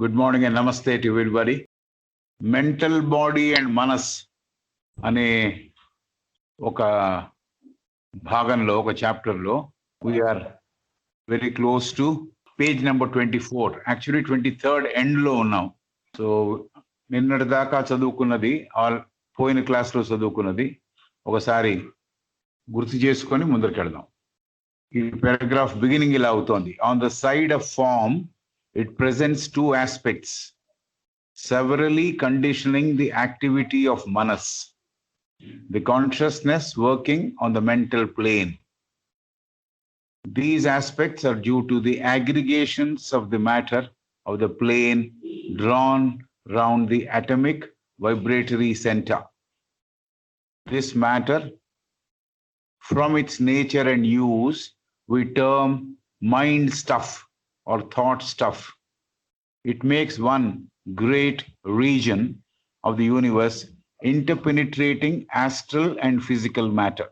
Good morning and namaste to everybody. Mental body and manas అనే ఒక భాగంలో ఒక చాప్టర్లో we're very close to page number 24, actually 23rd ఎండ్లో ఉన్నాం. సో నిన్నటి దాకా చదువుకున్నది పోయిన క్లాస్లో చదువుకున్నది ఒకసారి గుర్తు చేసుకొని ముందరికి ఈ పారాగ్రాఫ్ బిగినింగ్ ఇలా అవుతోంది. On the side of form it presents two aspects, severally conditioning the activity of manas, the consciousness working on the mental plane. These aspects are due to the aggregations of the matter of the plane drawn round the atomic vibratory center. This matter, from its nature and use, we term mind stuff or thought stuff. It makes one great region of the universe interpenetrating astral and physical matter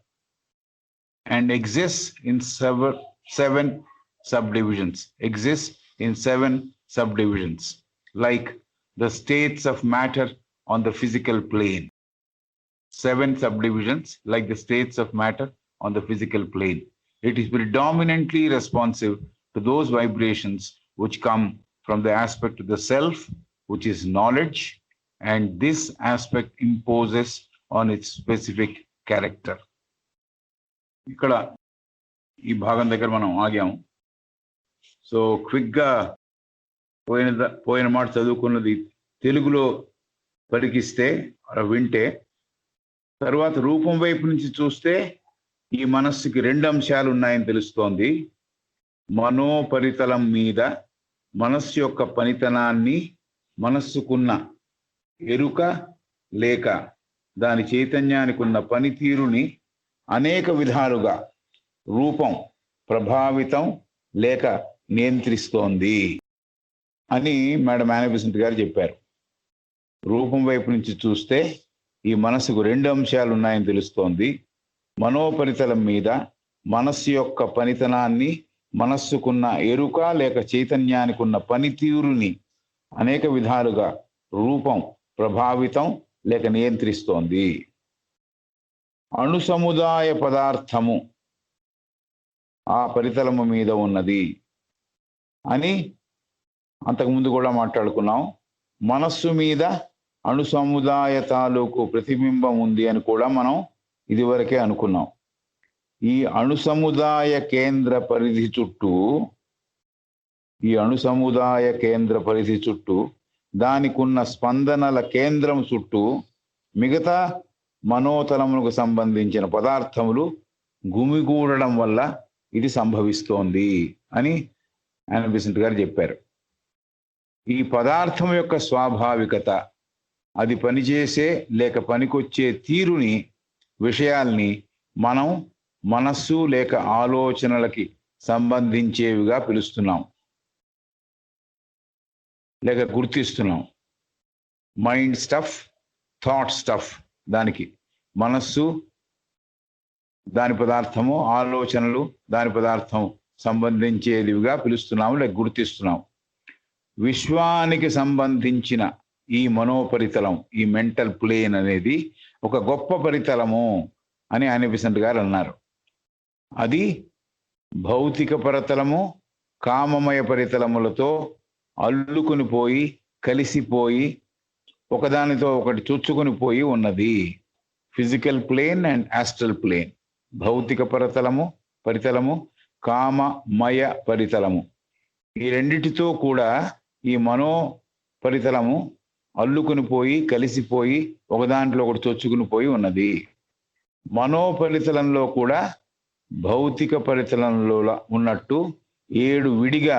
and exists in seven subdivisions, like the states of matter on the physical plane. 7 subdivisions like the states of matter on the physical plane. It is predominantly responsive to those vibrations which come from the aspect of the self, which is knowledge, and this aspect imposes on its specific character. ఇక్కడ ఈ భాగం దగ్గర మనం ఆగాము. So క్విక్గా పోయిన మాట చదువుకున్నది తెలుగులో పరికిస్తే వింటే, తర్వాత రూపం వైపు నుంచి చూస్తే ఈ మనస్సుకి 2 అంశాలు ఉన్నాయని తెలుస్తోంది. మనోపరితలం మీద మనస్సు యొక్క పనితనాన్ని, మనస్సుకున్న ఎరుక లేక దాని చైతన్యానికి ఉన్న పనితీరుని అనేక విధాలుగా రూపం ప్రభావితం లేక నియంత్రిస్తోంది అని మేడం యానబెసెంట్ గారు చెప్పారు. రూపం వైపు నుంచి చూస్తే ఈ మనసుకు 2 అంశాలు ఉన్నాయని తెలుస్తోంది. మనోపరితలం మీద మనస్సు యొక్క పనితనాన్ని, మనస్సుకున్న ఎరుక లేక చైతన్యానికి ఉన్న పనితీరుని అనేక విధాలుగా రూపం ప్రభావితం లేక నియంత్రిస్తోంది. అణు సముదాయ పదార్థము ఆ పరితలము మీద ఉన్నది అని అంతకుముందు కూడా మాట్లాడుకున్నాం. మనస్సు మీద అణు సముదాయ తాలూకు ప్రతిబింబం ఉంది అని కూడా మనం ఇదివరకే అనుకున్నాం. ఈ అణు సముదాయ కేంద్ర పరిధి చుట్టూ దానికి ఉన్న స్పందనల కేంద్రం చుట్టూ మిగతా మనోతలములకు సంబంధించిన పదార్థములు గుమిగూడడం వల్ల ఇది సంభవిస్తోంది అని యానబెసెంట్ గారు చెప్పారు. ఈ పదార్థం యొక్క స్వాభావికత, అది పనిచేసే లేక పనికొచ్చే తీరుని, విషయాల్ని మనం మనస్సు లేక ఆలోచనలకి సంబంధించేవిగా పిలుస్తున్నాం లేక గుర్తిస్తున్నాం. మైండ్ స్టఫ్, థాట్ స్టఫ్, దానికి మనస్సు దాని పదార్థము, ఆలోచనలు దాని పదార్థం సంబంధించేదివిగా పిలుస్తున్నాము లేక గుర్తిస్తున్నాం. విశ్వానికి సంబంధించిన ఈ మనోపరితలం, ఈ మెంటల్ ప్లేన్ అనేది ఒక గొప్ప పరితలము అని యానబెసెంట్ గారు అన్నారు. అది భౌతిక పరితలము, కామమయ పరితలములతో అల్లుకుని పోయి, కలిసిపోయి, ఒకదానితో ఒకటి చొచ్చుకొని పోయి ఉన్నది. Physical plane and astral plane. భౌతిక పరితలము, కామమయ పరితలము, ఈ రెండిటితో కూడా ఈ మనో పరితలము అల్లుకుని పోయి, కలిసిపోయి, ఒకదాంట్లో ఒకటి చొచ్చుకుని పోయి ఉన్నది. మనోపరితలంలో కూడా భౌతిక పరితలంలో ఉన్నట్టు 7 విడిగా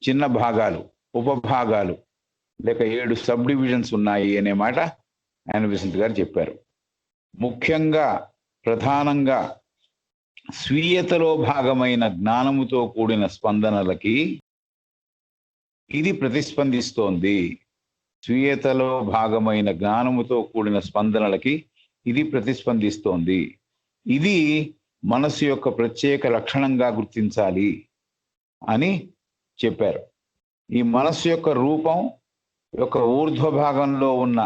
చిన్న భాగాలు, ఉపభాగాలు లేక 7 సబ్ డివిజన్స్ ఉన్నాయి అనే మాట యానబెసెంట్ గారు చెప్పారు. ముఖ్యంగా, ప్రధానంగా స్వీయతలో భాగమైన జ్ఞానముతో కూడిన స్పందనలకి ఇది ప్రతిస్పందిస్తోంది. స్వీయతలో భాగమైన జ్ఞానముతో కూడిన స్పందనలకి ఇది ప్రతిస్పందిస్తోంది. ఇది మనసు యొక్క ప్రత్యేక లక్షణంగా గుర్తించాలి అని చెప్పారు. ఈ మనస్సు యొక్క రూపం యొక్క ఊర్ధ్వ భాగంలో ఉన్న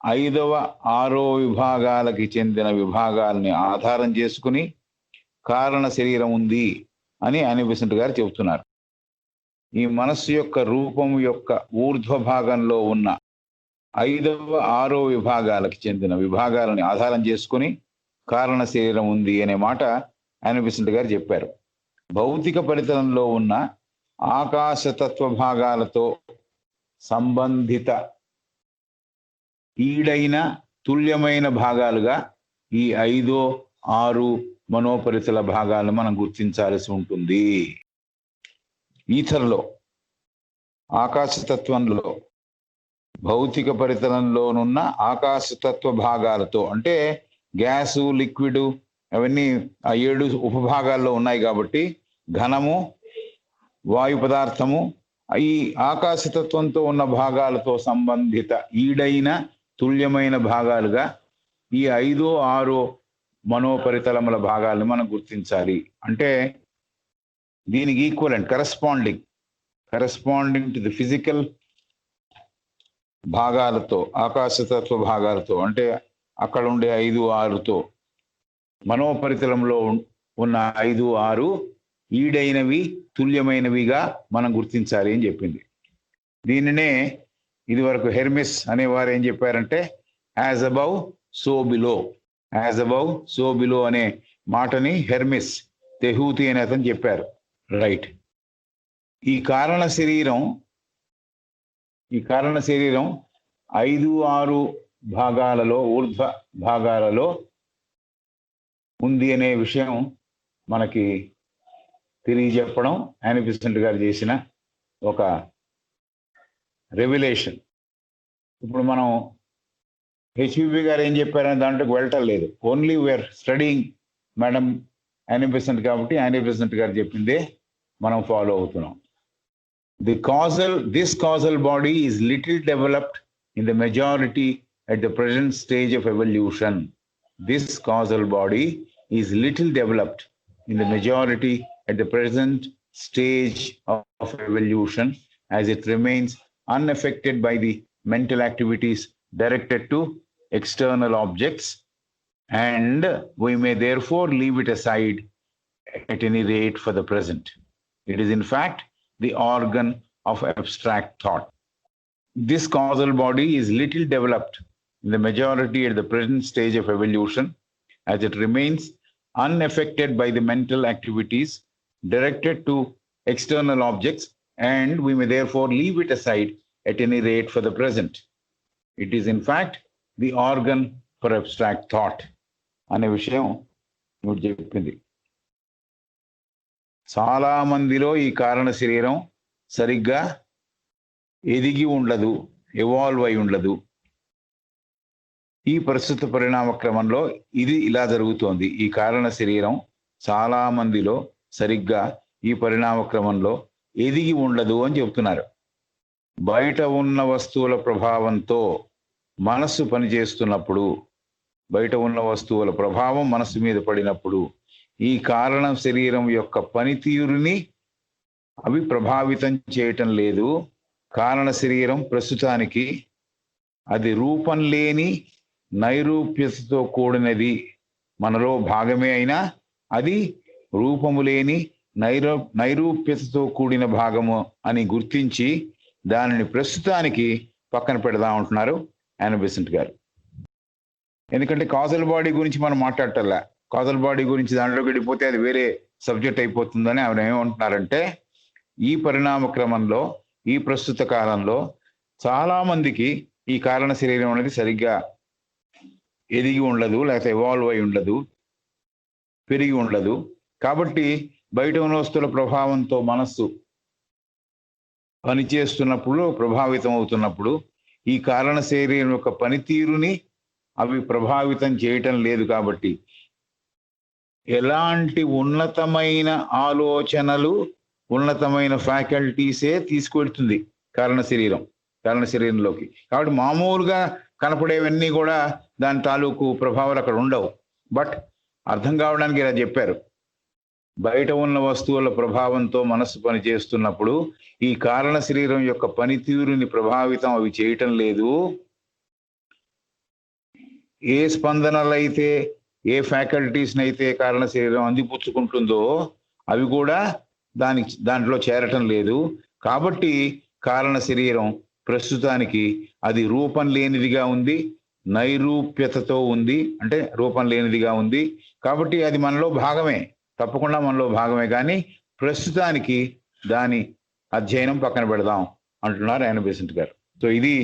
5వ 6వ విభాగాలకి చెందిన విభాగాల్ని ఆధారం చేసుకుని కారణ శరీరం ఉంది అని యానీ బెసెంట్ గారు చెబుతున్నారు. ఈ మనస్సు యొక్క రూపం యొక్క ఊర్ధ్వ భాగంలో ఉన్న 5వ 6వ విభాగాలకు చెందిన విభాగాలని ఆధారం చేసుకుని కారణ శరీరం ఉంది అనే మాట యానీ బెసెంట్ గారు చెప్పారు. భౌతిక పరితలంలో ఉన్న ఆకాశతత్వ భాగాలతో సంబంధిత ఈడైన తుల్యమైన భాగాలుగా ఈ 5, 6 మనోపరితల భాగాలను మనం గుర్తించాల్సి ఉంటుంది. ఈథర్లో ఆకాశతత్వంలో భౌతిక పరితలంలోనున్న ఆకాశతత్వ భాగాలతో అంటే గ్యాసు, లిక్విడ్ అవన్నీ ఆ 7 ఉపభాగాల్లో ఉన్నాయి కాబట్టి ఘనము, వాయు పదార్థము ఈ ఆకాశతత్వంతో ఉన్న భాగాలతో సంబంధిత ఈడైన తుల్యమైన భాగాలుగా ఈ 5, 6 మనోపరితలముల భాగాలను మనం గుర్తించాలి. అంటే దీనికి equivalent corresponding to the physical భాగాలతో ఆకాశతత్వ భాగాలతో అంటే అక్కడ ఉండే 5, 6తో మనోపరితలంలో ఉన్న 5, 6 ఈడైనవి తుల్యమైనవిగా మనం గుర్తించాలి అని చెప్పింది. దీనినే ఇది వరకు హెర్మిస్ అనేవారు ఏం చెప్పారంటే యాజ్ అబౌవ్ సో బిలో అనే మాటని హెర్మిస్ తెహూతి అనే అతను చెప్పారు. రైట్. ఈ కారణ శరీరం 5, 6 భాగాలలో ఊర్ధ్వ భాగాలలో ఉంది అనే విషయం మనకి తెలియజెప్పడం యానీ బెసెంట్ గారు చేసిన ఒక రెవల్యూషన్. ఇప్పుడు మనం హెచ్విబి గారు ఏం చెప్పారని దాంట్లోకి వెళ్ళటం లేదు. Only we're studying madam Annie Besant కాబట్టి యానీ బెసెంట్ గారు చెప్పిందే మనం ఫాలో అవుతున్నాం. This causal body is little developed in the majority at the present stage of evolution. This causal body is little developed in the majority at the present stage of evolution as it remains unaffected by the mental activities directed to external objects, and we may therefore leave it aside at any rate for the present. It is in fact the organ of abstract thought. This causal body is little developed in the majority at the present stage of evolution as it remains unaffected by the mental activities directed to external objects, and we may therefore leave it aside at any rate for the present. It is in fact the organ for abstract thought. అనే విషయం నువ్వు చెప్పింది. చాలా మందిలో ఈ కారణ శరీరం సరిగ్గా ఎదిగి ఉండదు, ఎవాల్వ్ అయి ఉండదు. ఈ ప్రస్తుత పరిణామ క్రమంలో ఇది ఇలా జరుగుతోంది. ఈ కారణ శరీరం చాలా మందిలో సరిగ్గా ఈ పరిణామ క్రమంలో ఎదిగి ఉండదు అని చెప్తున్నారు. బయట ఉన్న వస్తువుల ప్రభావంతో మనస్సు పనిచేస్తున్నప్పుడు, బయట ఉన్న వస్తువుల ప్రభావం మనస్సు మీద పడినప్పుడు ఈ కారణ శరీరం యొక్క పనితీరుని అవి ప్రభావితం చేయటం లేదు. కారణ శరీరం ప్రస్తుతానికి అది రూపం లేని నైరూప్యతతో కూడినది, మనలో భాగమే అయినా అది రూపము లేని నైరూప్యతతో కూడిన భాగము అని గుర్తించి దానిని ప్రస్తుతానికి పక్కన పెడదామంటున్నారు యానీ బెసెంట్ గారు. ఎందుకంటే కాజల్ బాడీ గురించి మనం మాట్లాడటల్లా, కాజల్ బాడీ గురించి దాంట్లో గడిపోతే అది వేరే సబ్జెక్ట్ అయిపోతుందని ఆయన ఏమంటున్నారంటే ఈ పరిణామ క్రమంలో ఈ ప్రస్తుత కాలంలో చాలా మందికి ఈ కారణ శరీరం అనేది సరిగ్గా ఎదిగి ఉండదు, లేకపోతే ఎవాల్వ్ అయి ఉండదు, పెరిగి ఉండదు. కాబట్టి బయట ఉన్న వస్తువుల ప్రభావంతో మనస్సు పనిచేస్తున్నప్పుడు, ప్రభావితం అవుతున్నప్పుడు ఈ కారణ శరీరం యొక్క పనితీరుని అవి ప్రభావితం చేయటం లేదు. కాబట్టి ఎలాంటి ఉన్నతమైన ఆలోచనలు, ఉన్నతమైన ఫ్యాకల్టీసే తీసుకువెళ్తుంది కారణ శరీరంలోకి. కాబట్టి మామూలుగా కనపడేవన్నీ కూడా దాని తాలూకు ప్రభావాలు అక్కడ ఉండవు. బట్ అర్థం కావడానికి ఇలా చెప్పారు. బయట ఉన్న వస్తువుల ప్రభావంతో మనస్సు పనిచేస్తున్నప్పుడు ఈ కారణ శరీరం యొక్క పనితీరుని ప్రభావితం అవి చేయటం లేదు. ఏ స్పందనలైతే ఏ ఫ్యాకల్టీస్ని అయితే కారణ శరీరం అందిపుచ్చుకుంటుందో అవి కూడా దాంట్లో చేరటం లేదు. కాబట్టి కారణ శరీరం ప్రస్తుతానికి అది రూపం లేనిదిగా ఉంది, నైరూప్యతతో ఉంది, అంటే రూపం లేనిదిగా ఉంది. కాబట్టి అది మనలో భాగమే, తప్పకుండా మనలో భాగమే. కానీ ప్రస్తుతానికి దాని అధ్యయనం పక్కన పెడదాం అంటున్నారు యానా బెసెంట్ గారు. సో ఇది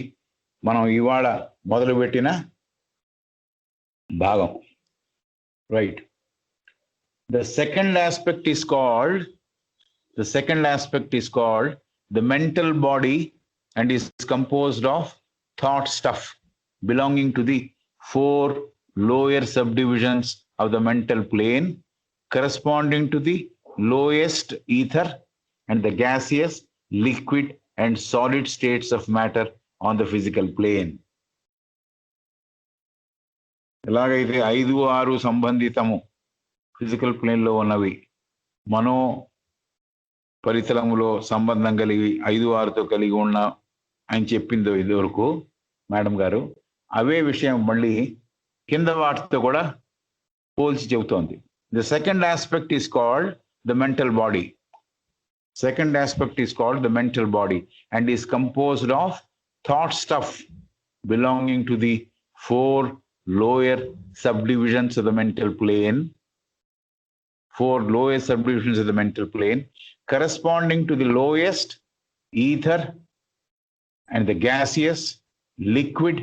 మనం ఇవాళ మొదలుపెట్టిన భాగం. Right. The second aspect is called the mental body and is composed of thought stuff belonging to the 4 lower subdivisions of the mental plane, corresponding to the lowest ether and the gaseous, liquid and solid states of matter on the physical plane. ఎలాగైతే 5, 6 సంబంధితము physical ప్లేన్లో ఉన్నవి మనో పరితలములో సంబంధం కలిగి 5, 6తో కలిగి ఉన్న అని చెప్పిందో ఇదివరకు మేడం గారు, అవే విషయం మళ్ళీ కింద వాటితో కూడా పోల్చి చెబుతోంది. The second aspect is called the mental body. Second aspect is called the mental body and is composed of thought stuff belonging to the 4 lower subdivisions of the mental plane. 4 lower subdivisions of the mental plane, corresponding to the lowest ether and the gaseous, liquid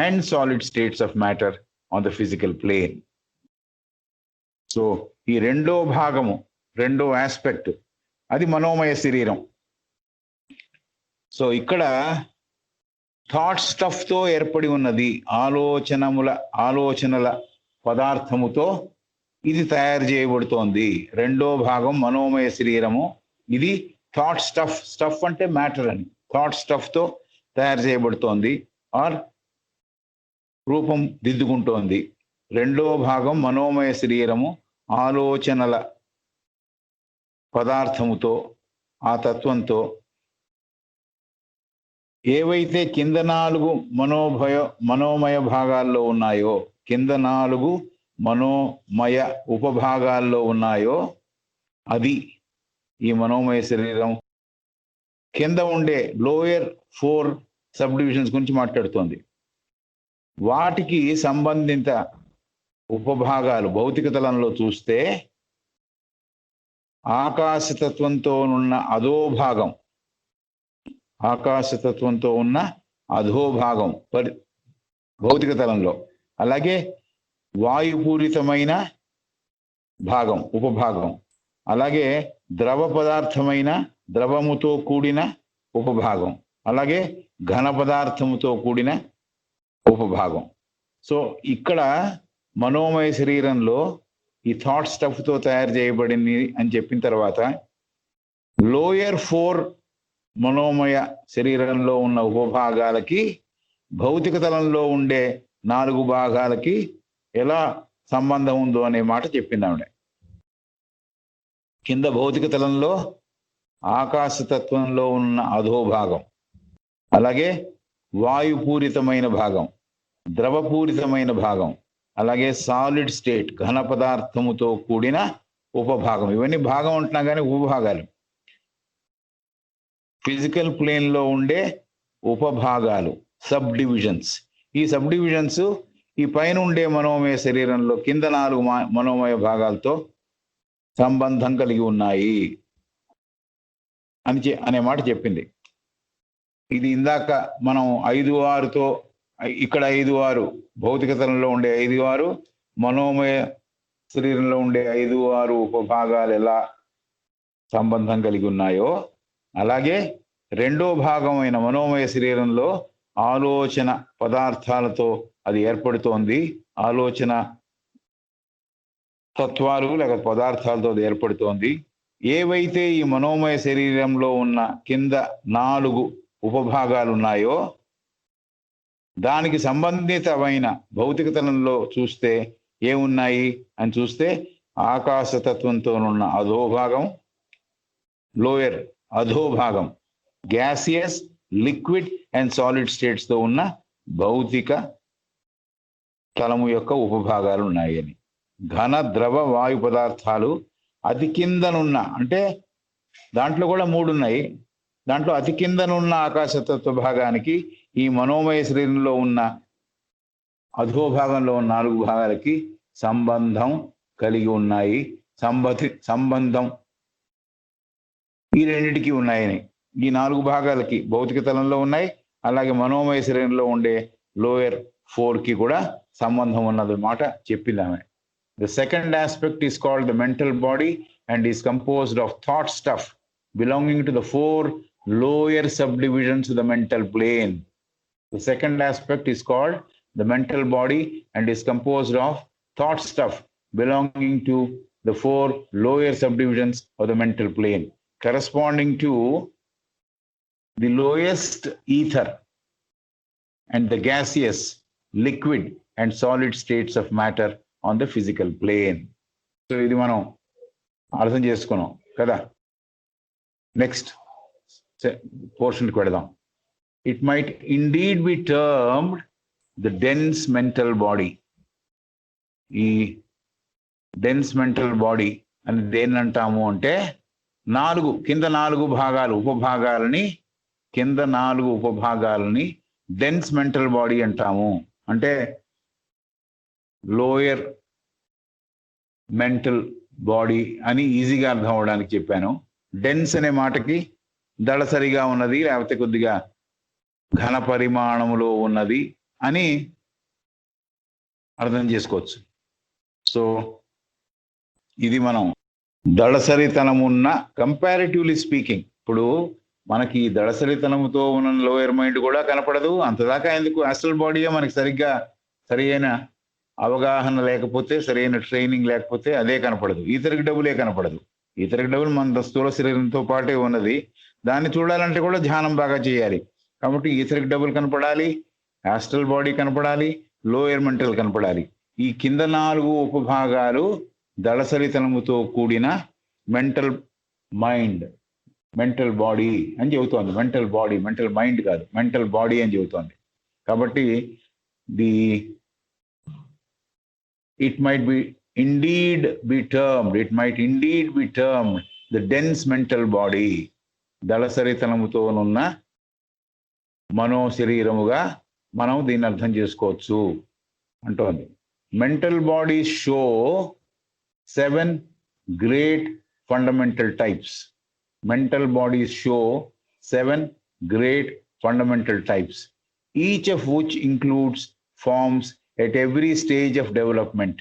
and solid states of matter on the physical plane. So ఈ రెండో భాగము, రెండో aspect అది మనోమయ శరీరం. So ఇక్కడ thought స్టఫ్తో ఏర్పడి ఉన్నది, ఆలోచనల పదార్థముతో ఇది తయారు చేయబడుతోంది. రెండో భాగం మనోమయ శరీరము. ఇది థాట్ స్టఫ్ అంటే మ్యాటర్ అని, థాట్ స్టఫ్తో తయారు చేయబడుతోంది ఆర్ రూపం దిద్దుకుంటోంది. రెండో భాగం మనోమయ శరీరము ఆలోచనల పదార్థముతో, ఆ తత్వంతో ఏవైతే కింద 4 మనోమయ భాగాల్లో ఉన్నాయో, కింద 4 మనోమయ ఉపభాగాల్లో ఉన్నాయో అది ఈ మనోమయ శరీరం. కింద ఉండే లోయర్ 4 సబ్ డివిజన్స్ గురించి మాట్లాడుతోంది. వాటికి సంబంధిత ఉపభాగాలు భౌతిక తలంలో చూస్తే ఆకాశతత్వంతో ఉన్న అధోభాగం, ఆకాశతత్వంతో ఉన్న అధోభాగం భౌతిక తలంలో, అలాగే వాయుపూరితమైన భాగం ఉపభాగం, అలాగే ద్రవ పదార్థమైన ద్రవముతో కూడిన ఉపభాగం, అలాగే ఘన పదార్థముతో కూడిన ఉపభాగం. సో ఇక్కడ మనోమయ శరీరంలో ఈ థాట్ స్టఫ్తో తయారు చేయబడింది అని చెప్పిన తర్వాత లోయర్ 4 మనోమయ శరీరంలో ఉన్న ఉపభాగాలకి భౌతిక తలంలో ఉండే 4 భాగాలకి ఎలా సంబంధం ఉందో అనే మాట చెప్పింది ఆవిడ. కింద భౌతిక తలంలో ఆకాశతత్వంలో ఉన్న అధోభాగం, అలాగే వాయుపూరితమైన భాగం, ద్రవపూరితమైన భాగం, అలాగే సాలిడ్ స్టేట్ ఘన పదార్థముతో కూడిన ఉపభాగం. ఇవన్నీ భాగం ఉంటున్నా కానీ ఉపభాగాలు. ఫిజికల్ ప్లేన్లో ఉండే ఉపభాగాలు, సబ్ డివిజన్స్. ఈ సబ్ డివిజన్స్ ఈ పైన ఉండే మనోమయ శరీరంలో కింద 4 మనోమయ భాగాలతో సంబంధం కలిగి ఉన్నాయి అనే మాట చెప్పింది. ఇది ఇందాక మనం 5, 6తో ఇక్కడ 5, 6 భౌతిక తలంలో ఉండే 5, 6 మనోమయ శరీరంలో ఉండే 5, 6 ఉపభాగాలు ఎలా సంబంధం కలిగి ఉన్నాయో, అలాగే రెండో భాగమైన మనోమయ శరీరంలో ఆలోచన పదార్థాలతో అది ఏర్పడుతోంది. ఆలోచన తత్వాలు లేక పదార్థాలతో అది ఏర్పడుతోంది. ఏవైతే ఈ మనోమయ శరీరంలో ఉన్న కింద 4 ఉపభాగాలు ఉన్నాయో దానికి సంబంధితమైన భౌతిక తలంలో చూస్తే ఏమున్నాయి అని చూస్తే ఆకాశతత్వంతో ఉన్న అధోభాగం, లోయర్ అధోభాగం gaseous, liquid and solid states తో ఉన్న భౌతిక తలము యొక్క ఉపభాగాలు ఉన్నాయని. ఘన, ద్రవ, వాయు పదార్థాలు అతి కిందనున్న, అంటే దాంట్లో కూడా 3 ఉన్నాయి. దాంట్లో అతి కిందనున్న ఆకాశతత్వ భాగానికి ఈ మనోమయ శరీరంలో ఉన్న అధోభాగంలో ఉన్న 4 భాగాలకి సంబంధం కలిగి ఉన్నాయి. సంబంధం ఈ రెండింటికి ఉన్నాయని. ఈ 4 భాగాలకి భౌతిక తలంలో ఉన్నాయి, అలాగే మనోమయ శరీరంలో ఉండే లోయర్ 4కి కూడా సంబంధం ఉన్నది మాట చెప్పింది ఆమె. The second aspect is called the mental body and is composed of thought stuff belonging to the 4 lower subdivisions of the mental plane. The second aspect is called the mental body and is composed of thought stuff belonging to the 4 lower subdivisions of the mental plane, corresponding to the lowest ether and the gaseous, liquid and solid states of matter on the physical plane. So ఇది మనం అర్థం చేసుకున్నాం కదా. Next పోర్షన్కి వెళదాం. It might indeed be termed the dense mental body. ఈ dense mental body అని దేన్ని అంటాము అంటే, కింద 4 భాగాలు ఉపభాగాలని, కింద 4 ఉపభాగాలని డెన్స్ మెంటల్ బాడీ అంటాము. అంటే లోయర్ మెంటల్ బాడీ అని ఈజీగా అర్థం అవడానికి చెప్పాను. డెన్స్ అనే మాటకి దళసరిగా ఉన్నది, లేకపోతే కొద్దిగా ఘన పరిమాణములో ఉన్నది అని అర్థం చేసుకోవచ్చు. సో ఇది మనం దళసరితనమున్న, కంపారిటివ్లీ స్పీకింగ్, ఇప్పుడు మనకి దళసరితనముతో ఉన్న లోయర్ మైండ్ కూడా కనపడదు. అంతదాకా ఎందుకు, అసలు బాడీయే మనకి సరిగ్గా సరైన అవగాహన లేకపోతే, సరైన ట్రైనింగ్ లేకపోతే అదే కనపడదు. ఈతరికి డబ్బులే కనపడదు. ఈతరికి డబ్బులు మన స్థూల శరీరంతో పాటే ఉన్నది. దాన్ని చూడాలంటే కూడా ధ్యానం బాగా చేయాలి. కాబట్టి ఈతరికి డబ్బులు కనపడాలి, ఆస్ట్రల్ బాడీ కనపడాలి, లోయర్ మెంటల్ కనపడాలి. ఈ కింద 4 ఉపభాగాలు దళసరితనముతో కూడిన మెంటల్ మైండ్, మెంటల్ బాడీ అని చెబుతోంది. మెంటల్ బాడీ, మెంటల్ మైండ్ కాదు, మెంటల్ బాడీ అని చెబుతోంది. కాబట్టి it might indeed be termed the dense mental body. దళసరితనముతో ఉన్న మనో శరీరముగా మనం దీన్ని అర్థం చేసుకోవచ్చు అంటోంది. Mental bodies show 7 great fundamental types. Mental bodies show 7 great fundamental types, each of which includes forms at every stage of development,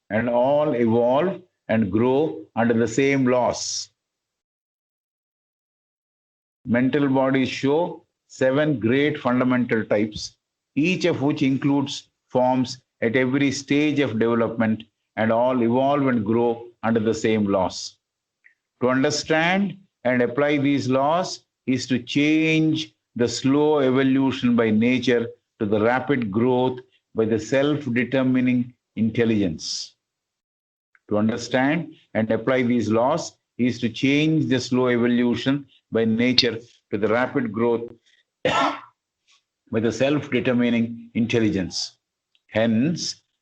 and all evolve and grow under the same laws. Mental bodies show 7 great fundamental types, each of which includes forms at every stage of development, and all evolve and grow under the same laws. To understand and apply these laws is to change the slow evolution by nature to the rapid growth by the self-determining intelligence. To understand and apply these laws is to change the slow evolution by nature to the rapid growth by the self-determining intelligence. Hence,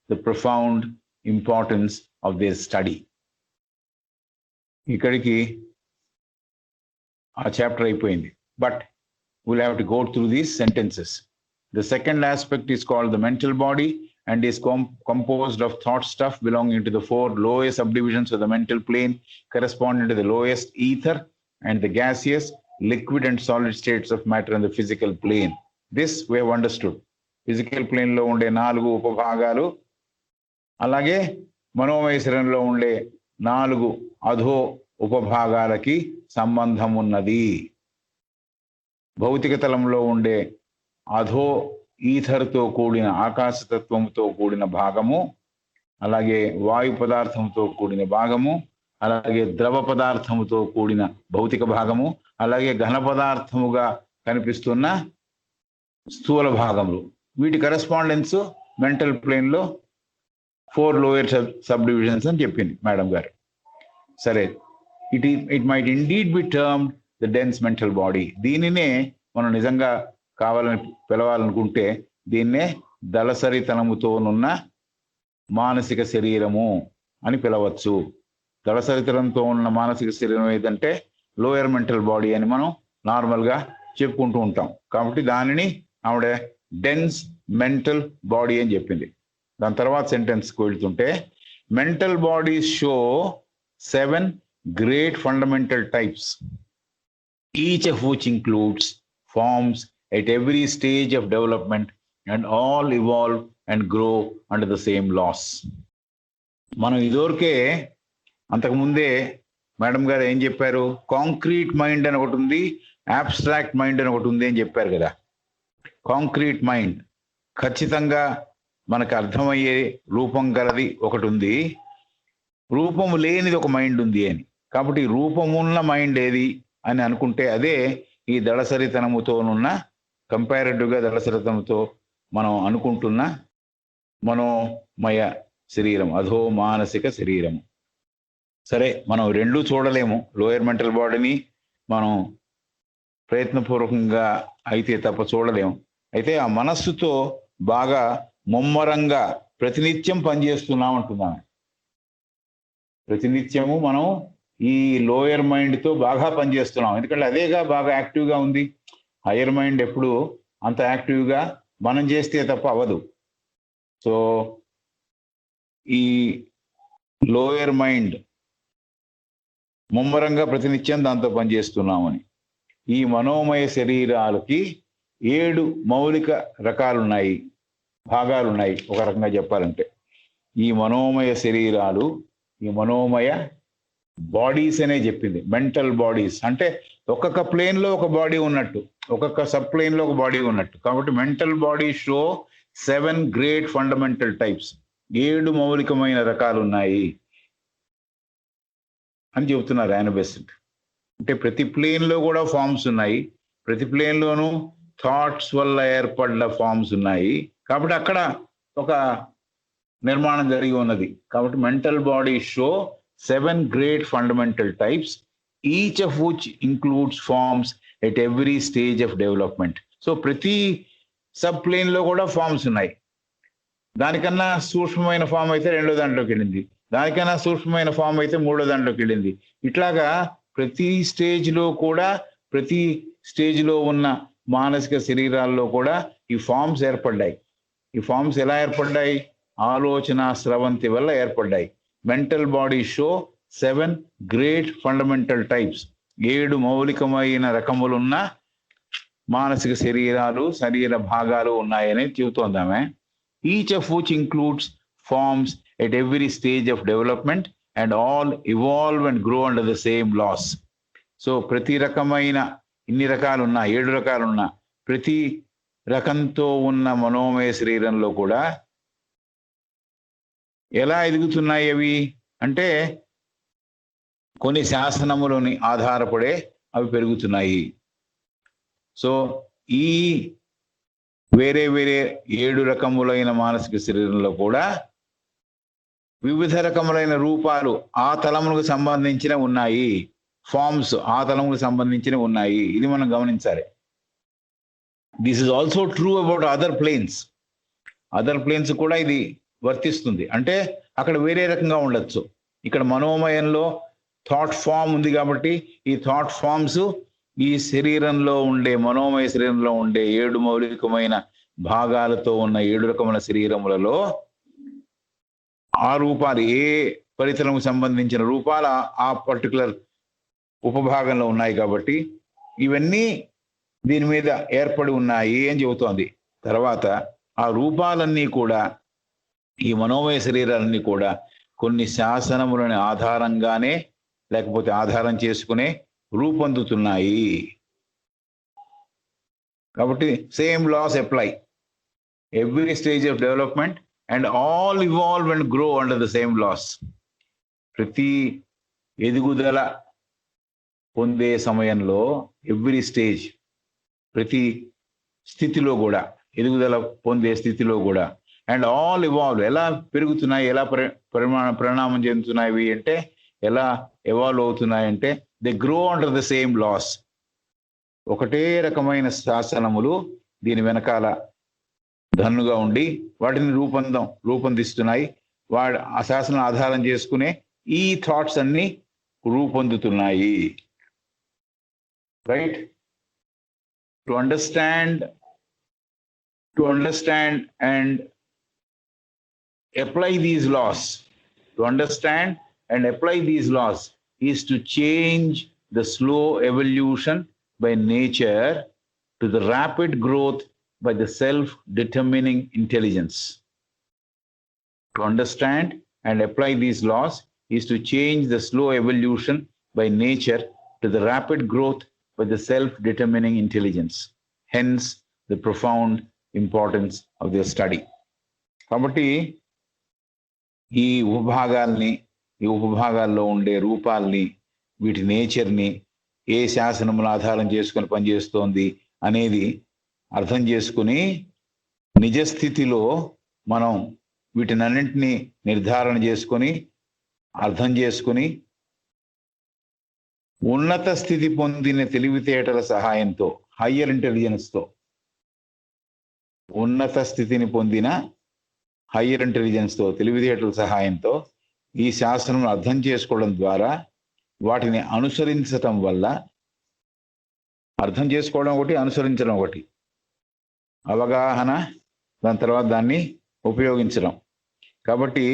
the profound importance of their study. ఇక్కడికి ఆ chapter అయిపోయింది. But we'll have to go through these sentences. The second aspect is called the mental body and is composed of thought stuff belonging to the 4 lowest subdivisions of the mental plane, corresponding to the lowest ether and the gaseous, liquid and solid states of matter on the physical plane. This we have understood. Physical plane లో ఉండే 4 ఉపభాగాలు, అలాగే మనోమయ శరీరంలో ఉండే 4 అధో ఉపభాగాలకి సంబంధం ఉన్నది. భౌతిక తలంలో ఉండే అధో ఈథర్తో కూడిన ఆకాశతత్వంతో కూడిన భాగము, అలాగే వాయు పదార్థంతో కూడిన భాగము, అలాగే ద్రవ పదార్థముతో కూడిన భౌతిక భాగము, అలాగే ఘన పదార్థముగా కనిపిస్తున్న స్థూల భాగములు. వీటి కరెస్పాండెన్స్ మెంటల్ ప్లేన్లో 4 లోయర్ సబ్ డివిజన్స్ అని చెప్పింది మేడం గారు. సరే, it might indeed B termed the dense mental body. దీనినే మనం నిజంగా కావాలని పిలవాలనుకుంటే దీన్నే దళసరితనముతోనున్న మానసిక శరీరము అని పిలవచ్చు. దళసరితనంతో ఉన్న మానసిక శరీరం ఏదంటే లోయర్ మెంటల్ బాడీ అని మనం నార్మల్గా చెప్పుకుంటూ ఉంటాం. కాబట్టి దానిని ఆవిడ డెన్స్ మెంటల్ బాడీ అని చెప్పింది. దాని తర్వాత సెంటెన్స్కి వెళ్తుంటే, mental bodies show 7 great fundamental types, each of which includes forms at every stage of development and all evolve and grow under the same laws. మనం ఇదివరకే అంతకుముందే మేడం గారు ఏం చెప్పారు, కాంక్రీట్ మైండ్ అని ఒకటి ఉంది, అబ్స్ట్రాక్ట్ మైండ్ అని ఒకటి ఉంది అని చెప్పారు కదా. కాంక్రీట్ మైండ్ ఖచ్చితంగా మనకు అర్థమయ్యే రూపం గలది ఒకటి ఉంది, రూపము లేనిది ఒక మైండ్ ఉంది అని. కాబట్టి రూపమున్న మైండ్ ఏది అని అనుకుంటే అదే ఈ దళసరితనముతోనున్న, కంపారిటివ్గా దళసరితనంతో మనం అనుకుంటున్న మనోమయ శరీరం, అధో మానసిక శరీరము. సరే, మనం రెండూ చూడలేము. లోయర్ మెంటల్ బాడీని మనం ప్రయత్నపూర్వకంగా అయితే తప్ప చూడలేము. అయితే ఆ మనస్సుతో బాగా ముమ్మరంగా ప్రతినిత్యం పనిచేస్తున్నాం అంటున్నాను. ప్రతినిత్యము మనం ఈ లోయర్ మైండ్తో బాగా పనిచేస్తున్నాం, ఎందుకంటే అదేగా బాగా యాక్టివ్గా ఉంది. హయ్యర్ మైండ్ ఎప్పుడు అంత యాక్టివ్గా మనం చేస్తే తప్ప అవ్వదు. సో ఈ లోయర్ మైండ్ ముమ్మరంగా ప్రతినిత్యం దాంతో పనిచేస్తున్నామని. ఈ మనోమయ శరీరాలకి 7 మౌలిక రకాలున్నాయి, భాగాలున్నాయి. ఒక రకంగా చెప్పాలంటే ఈ మనోమయ శరీరాలు, ఈ మనోమయ బాడీస్ అనే చెప్పింది. మెంటల్ బాడీస్ అంటే ఒక్కొక్క ప్లేన్లో ఒక బాడీ ఉన్నట్టు, ఒక్కొక్క సబ్ ప్లేన్లో ఒక బాడీ ఉన్నట్టు. కాబట్టి mental body show 7 great fundamental types, 7 మౌలికమైన రకాలు ఉన్నాయి అని చెబుతున్నారు యానా బెసెంట్. అంటే ప్రతి ప్లేన్లో కూడా ఫామ్స్ ఉన్నాయి, ప్రతి ప్లేన్లోనూ థాట్స్ వల్ల ఏర్పడ్డ ఫామ్స్ ఉన్నాయి. కాబట్టి అక్కడ ఒక నిర్మాణం జరిగి ఉన్నది. కాబట్టి mental body show 7 great fundamental types, each of which includes forms at every stage of development. So ప్రతి సబ్ ప్లేన్లో కూడా ఫామ్స్ ఉన్నాయి. దానికన్నా సూక్ష్మమైన ఫామ్ అయితే 2వ దాంట్లోకి వెళ్ళింది, దానికన్నా సూక్ష్మమైన ఫామ్ అయితే 3వ దాంట్లోకి వెళ్ళింది. ఇట్లాగా ప్రతి స్టేజ్లో కూడా, ప్రతి స్టేజ్లో ఉన్న మానసిక శరీరాల్లో కూడా ఈ ఫామ్స్ ఏర్పడ్డాయి. ఈ ఫామ్స్ ఎలా ఏర్పడ్డాయి? ఆలోచన స్రవంతి వల్ల ఏర్పడ్డాయి. Mental body show 7 great fundamental types, 7 మౌలికమైన రకములున్న మానసిక శరీరాలు, శరీర భాగాలు ఉన్నాయని చెబుతోంది ఆమె. Each of which includes forms at every stage of development and all evolve and grow under the same laws. So ప్రతి రకమైన, ఇన్ని రకాలున్నా, 7 రకాలున్నా, ప్రతి రకంతో ఉన్న మనోమయ శరీరంలో కూడా ఎలా ఎదుగుతున్నాయి అవి అంటే కొన్ని శాసనములని ఆధారపడే అవి పెరుగుతున్నాయి. సో ఈ వేరే వేరే 7 రకములైన మానసిక శరీరంలో కూడా వివిధ రకములైన రూపాలు ఆ తలములకు సంబంధించిన ఉన్నాయి, ఫార్మ్స్ ఆ తలములకు సంబంధించిన ఉన్నాయి. ఇది మనం గమనించాలి. This is also true about other planes. Other planes కూడా ఇది వర్తిస్తుంది. అంటే అక్కడ వేరే రకంగా ఉండొచ్చు. ఇక్కడ మనోమయంలో థాట్ ఫామ్ ఉంది కాబట్టి ఈ థాట్ ఫామ్స్ ఈ శరీరంలో ఉండే, మనోమయ శరీరంలో ఉండే 7 మౌలికమైన భాగాలతో ఉన్న 7 రకముల శరీరములలో ఆ రూపాలు, ఏ పరితలకు సంబంధించిన రూపాలు ఆ పర్టికులర్ ఉపభాగంలో ఉన్నాయి. కాబట్టి ఇవన్నీ దీని మీద ఏర్పడి ఉన్నాయి అని చెబుతోంది. తర్వాత ఆ రూపాలన్నీ కూడా, ఈ మనోమయ శరీరాలన్నీ కూడా కొన్ని శాసనములని ఆధారంగానే, లేకపోతే ఆధారం చేసుకునే రూపొందుతున్నాయి. కాబట్టి same laws apply every stage of development and all evolve and grow under the same laws. ప్రతి ఎదుగుదల పొందే సమయంలో, ఎవ్రీ స్టేజ్, ప్రతి స్థితిలో కూడా, ఎదుగుదల పొందే స్థితిలో కూడా అండ్ ఆల్ ఇవాల్వ్. ఎలా పెరుగుతున్నాయి, ఎలా పరిణామం చెందుతున్నాయి అంటే, ఎలా ఎవాల్వ్ అవుతున్నాయి అంటే, they grow under the same laws. ఒకటే రకమైన శాసనములు దీని వెనకాల దన్నుగా ఉండి వాటిని రూపొందిస్తున్నాయి. ఆ శాసనం ఆధారం చేసుకునే ఈ థాట్స్ అన్ని రూపొందుతున్నాయి. Right? To understand and apply these laws, is to change the slow evolution by nature to the rapid growth by the self-determining intelligence. To understand and apply these laws is to change the slow evolution by nature to the rapid growth by the self-determining intelligence. Hence, the profound importance of their study. కాబట్టి ఈ ఉపభాగాల్లో ఉండే రూపాల్ని, వీటి నేచర్ని, ఏ శాసనముల ఆధారం చేసుకొని పనిచేస్తోంది అనేది అర్థం చేసుకుని నిజస్థితిలో మనం వీటినన్నింటినీ నిర్ధారణ చేసుకొని అర్థం చేసుకుని ఉన్నత స్థితి పొందిన తెలివితేటల సహాయంతో, హయ్యర్ ఇంటెలిజెన్స్తో, ఉన్నత స్థితిని పొందిన హయ్యర్ ఇంటెలిజెన్స్తో, తెలివితేటల సహాయంతో ఈ శాస్త్రం అర్థం చేసుకోవడం ద్వారా, వాటిని అనుసరించటం వల్ల, అర్థం చేసుకోవడం ఒకటి, అనుసరించడం ఒకటి, అవగాహన, దాని తర్వాత దాన్ని ఉపయోగించడం. కాబట్టి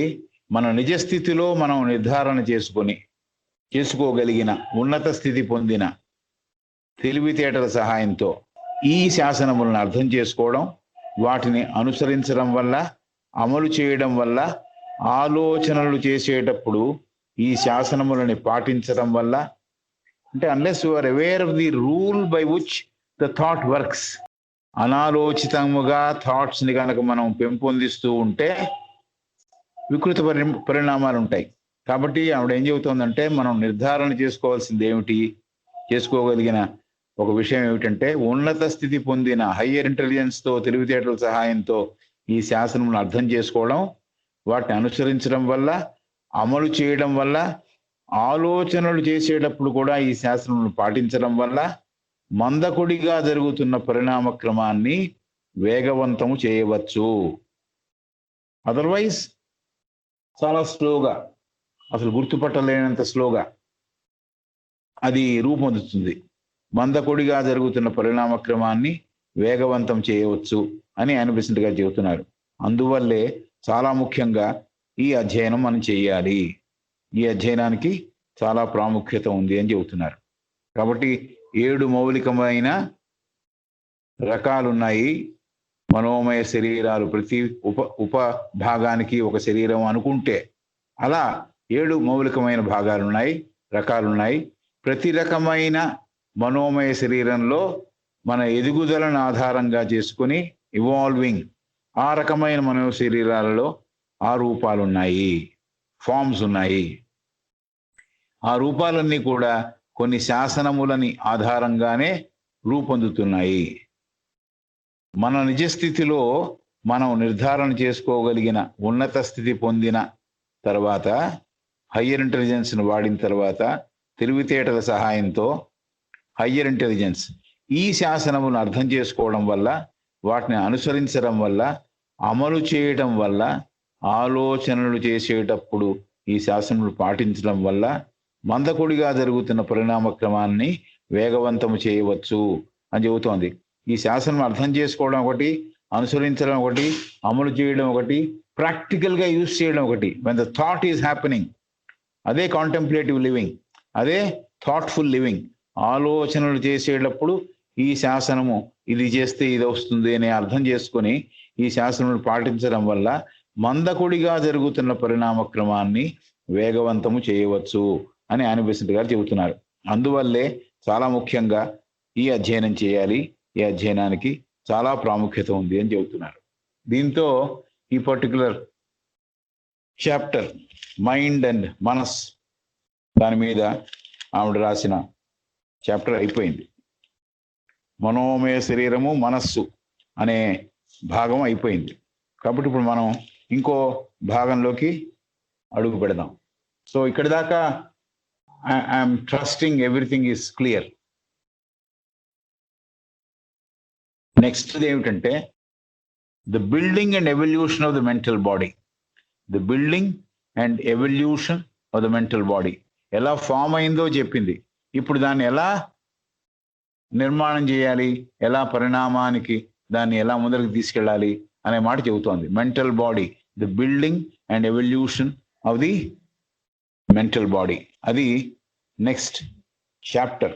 మన నిజస్థితిలో మనం నిర్ధారణ చేసుకోగలిగిన ఉన్నత స్థితి పొందిన తెలివితేటల సహాయంతో ఈ శాసనములను అర్థం చేసుకోవడం, వాటిని అనుసరించడం వల్ల, అమలు చేయడం వల్ల, ఆలోచనలు చేసేటప్పుడు ఈ శాసనములని పాటించడం వల్ల, అంటే unless you are aware of the rule by which the thought works, అనాలోచితంగా థాట్స్ని కనుక మనం పెంపొందిస్తూ ఉంటే వికృత పరిణామాలు ఉంటాయి. కాబట్టి ఆవిడ ఏం చెబుతోందంటే, మనం నిర్ధారణ చేసుకోగలిగిన ఒక విషయం ఏమిటంటే, ఉన్నత స్థితి పొందిన హయ్యర్ ఇంటెలిజెన్స్తో, తెలివితేటల సహాయంతో ఈ శాసనములను అర్థం చేసుకోవడం, వాటిని అనుసరించడం వల్ల, అమలు చేయడం వల్ల, ఆలోచనలు చేసేటప్పుడు కూడా ఈ శాసనములను పాటించడం వల్ల మందకొడిగా జరుగుతున్న పరిణామ క్రమాన్ని వేగవంతము చేయవచ్చు. అదర్వైజ్ చాలా స్లోగా, అసలు గుర్తుపట్టలేనంత స్లోగా అది రూపొందుతుంది. మందకొడిగా జరుగుతున్న పరిణామ క్రమాన్ని వేగవంతం చేయవచ్చు అని అనిపిస్తుంది గారు చెబుతున్నారు. అందువల్లే చాలా ముఖ్యంగా ఈ అధ్యయనం మనం చేయాలి. ఈ అధ్యయనానికి చాలా ప్రాముఖ్యత ఉంది అని చెబుతున్నారు. కాబట్టి 7 మౌలికమైన రకాలున్నాయి మనోమయ శరీరాలు. ప్రతి ఉపభాగానికి ఒక శరీరం అనుకుంటే అలా 7 మౌలికమైన రకాలున్నాయి. ప్రతి రకమైన మనోమయ శరీరంలో మన ఎదుగుదలను ఆధారంగా చేసుకుని ఇవాల్వింగ్ ఆ రకమైన మనో శరీరాలలో ఆ రూపాలు ఉన్నాయి, ఫామ్స్ ఉన్నాయి. ఆ రూపాలన్నీ కూడా కొన్ని శాసనములని ఆధారంగానే రూపొందుతున్నాయి. మన నిజస్థితిలో మనం నిర్ధారణ చేసుకోగలిగిన ఉన్నత స్థితి పొందిన తర్వాత, హయ్యర్ ఇంటెలిజెన్స్ను వాడిన తర్వాత, తెలివితేటల సహాయంతో హయ్యర్ ఇంటెలిజెన్స్ ఈ శాసనములను అర్థం చేసుకోవడం వల్ల, వాటిని అనుసరించడం వల్ల, అమలు చేయడం వల్ల, ఆలోచనలు చేసేటప్పుడు ఈ శాసనములు పాటించడం వల్ల మందకొడిగా జరుగుతున్న పరిణామ క్రమాన్ని వేగవంతము చేయవచ్చు అని చెబుతోంది. ఈ శాసనం అర్థం చేసుకోవడం ఒకటి, అనుసరించడం ఒకటి, అమలు చేయడం ఒకటి, ప్రాక్టికల్గా యూజ్ చేయడం ఒకటి. When the thought is happening, అదే కాంటెంప్లేటివ్ లివింగ్, అదే థాట్ఫుల్ లివింగ్. ఆలోచనలు చేసేటప్పుడు ఈ శాసనము ఇది చేస్తే ఇది వస్తుంది అని అర్థం చేసుకొని ఈ శాసనములు పాటించడం వల్ల మందకొడిగా జరుగుతున్న పరిణామ క్రమాన్ని వేగవంతము చేయవచ్చు అని యానీ బెసెంట్ గారు చెబుతున్నారు. అందువల్లే చాలా ముఖ్యంగా ఈ అధ్యయనం చేయాలి. ఈ అధ్యయనానికి చాలా ప్రాముఖ్యత ఉంది అని చెబుతున్నారు. దీంతో ఈ పర్టికులర్ చాప్టర్ మైండ్ అండ్ మనస్, దాని మీద ఆవిడ రాసిన చాప్టర్ అయిపోయింది. మనోమయ శరీరము, మనస్సు అనే భాగం అయిపోయింది. కాబట్టి ఇప్పుడు మనం ఇంకో భాగంలోకి అడుగు పెడదాం. సో ఇక్కడి దాకా I'm trusting everything is clear. Next ఏమిటంటే the building and evolution of the mental body. The building and evolution of the mental body ఎలా ఫామ్ అయిందో చెప్పింది. ఇప్పుడు దాన్ని ఎలా నిర్మాణం చేయాలి, ఎలా పరిణామానికి దాన్ని ఎలా ముందరికి తీసుకెళ్ళాలి అనే మాట చెబుతోంది. Mental body, the building and evolution of the mental body. అది next chapter.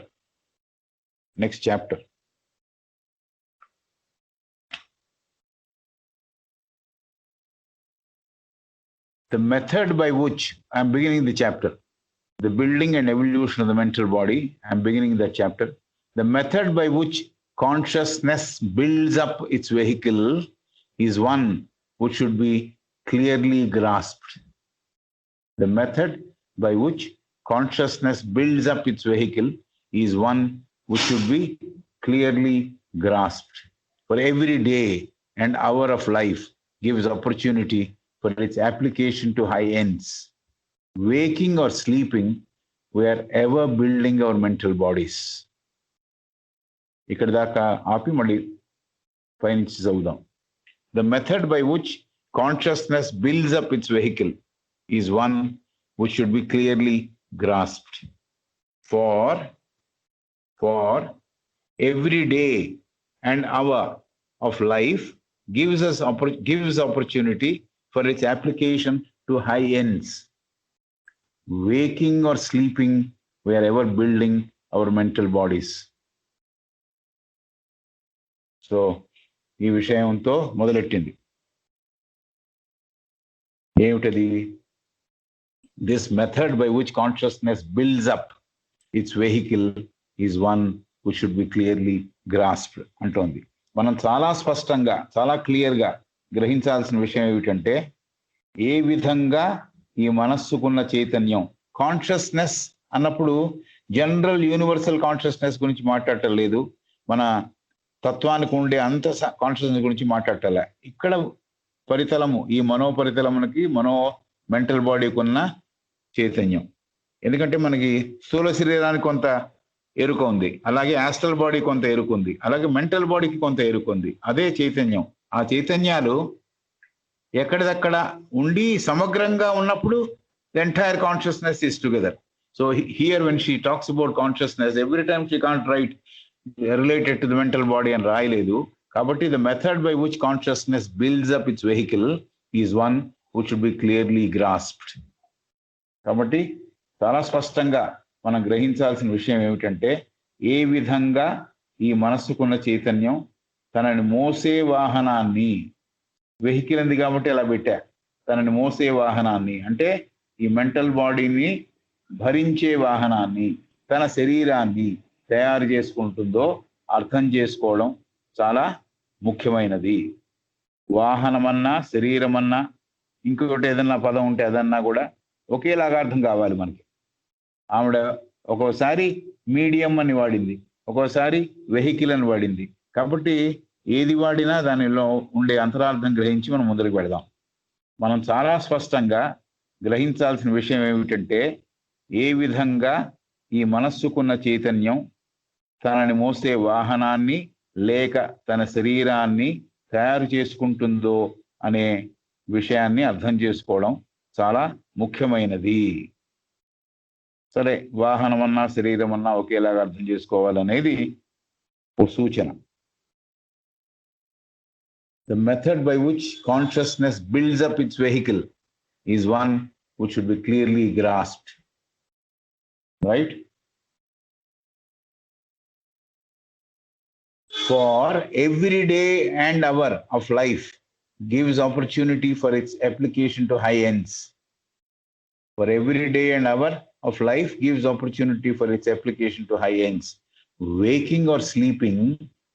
The method by which I'm beginning the chapter, the building and evolution of the mental body, I'm beginning that chapter. The method by which consciousness builds up its vehicle is one which should be clearly grasped. The method by which consciousness builds up its vehicle is one which should be clearly grasped. For every day and hour of life gives opportunity for its application to high ends. Waking or sleeping, we are ever building our mental bodies. ఇక్కడ దాకా ఆపి మళ్ళీ పైనుంచి చదువుదాం. The method by which consciousness builds up its vehicle is one which should be clearly grasped. For every day and hour of life gives opportunity for its application to high ends. Waking or sleeping, we are ever building our mental bodies. So, ఈ విషయంతో మొదలెట్టింది. ఏమిటది? This method by which consciousness builds up its vehicle is one which should be clearly grasped అంటోంది. మనం చాలా స్పష్టంగా, చాలా క్లియర్గా గ్రహించాల్సిన విషయం ఏమిటంటే, ఏ విధంగా ఈ మనస్సుకున్న చైతన్యం, కాన్షియస్నెస్ అన్నప్పుడు జనరల్ యూనివర్సల్ కాన్షియస్నెస్ గురించి మాట్లాడటం లేదు, మన తత్వానికి ఉండే అంత కాన్షియస్నెస్ గురించి మాట్లాడటలే. ఇక్కడ పరితలము, ఈ మనోపరితలమునకి మెంటల్ బాడీకి ఉన్న చైతన్యం. ఎందుకంటే మనకి స్థూల శరీరానికి కొంత ఎరుక ఉంది, అలాగే యాస్ట్రల్ బాడీ కొంత ఎరుక ఉంది, అలాగే మెంటల్ బాడీకి కొంత ఎరుక ఉంది. అదే చైతన్యం. ఆ చైతన్యాలు ఎక్కడిదక్కడ ఉండి సమగ్రంగా ఉన్నప్పుడు the entire consciousness is together. So here when she talks about consciousness, every time she can't write related to the mental body and రాయలేదు. కాబట్టి the method by which consciousness builds up its vehicle is one which should be clearly grasped. కాబట్టి చాలా స్పష్టంగా మనం గ్రహించాల్సిన విషయం ఏమిటంటే, ఏ విధంగా ఈ మనస్సుకున్న చైతన్యం తనని మోసే వాహనాన్ని, వెహికల్ ఉంది కాబట్టి అలా పెట్టా, తనని మోసే వాహనాన్ని అంటే ఈ మెంటల్ బాడీని భరించే వాహనాన్ని, తన శరీరాన్ని తయారు చేసుకుంటుందో అర్థం చేసుకోవడం చాలా ముఖ్యమైనది. వాహనమన్నా, శరీరమన్నా, ఇంకొకటి ఏదన్నా పదం ఉంటే అదన్నా కూడా ఒకేలాగా అర్థం కావాలి మనకి. ఆవిడ ఒక్కోసారి మీడియం అని వాడింది, ఒక్కోసారి వెహికల్ అని వాడింది. కాబట్టి ఏది వాడినా దానిలో ఉండే అంతరార్థం గ్రహించి మనం ముందుకు పెడదాం. మనం చాలా స్పష్టంగా గ్రహించాల్సిన విషయం ఏమిటంటే, ఏ విధంగా ఈ మనస్సుకున్న చైతన్యం తనని మోసే వాహనాన్ని లేక తన శరీరాన్ని తయారు చేసుకుంటుందో అనే విషయాన్ని అర్థం చేసుకోవడం చాలా ముఖ్యమైనది. సరే, వాహనం అన్నా శరీరం అన్నా ఒకేలాగా అర్థం చేసుకోవాలనేది ఒక సూచన. The method by which consciousness builds up its vehicle is one which should be clearly grasped. Right? For every day and hour of life gives opportunity for its application to high ends. For every day and hour of life gives opportunity for its application to high ends. Waking or sleeping,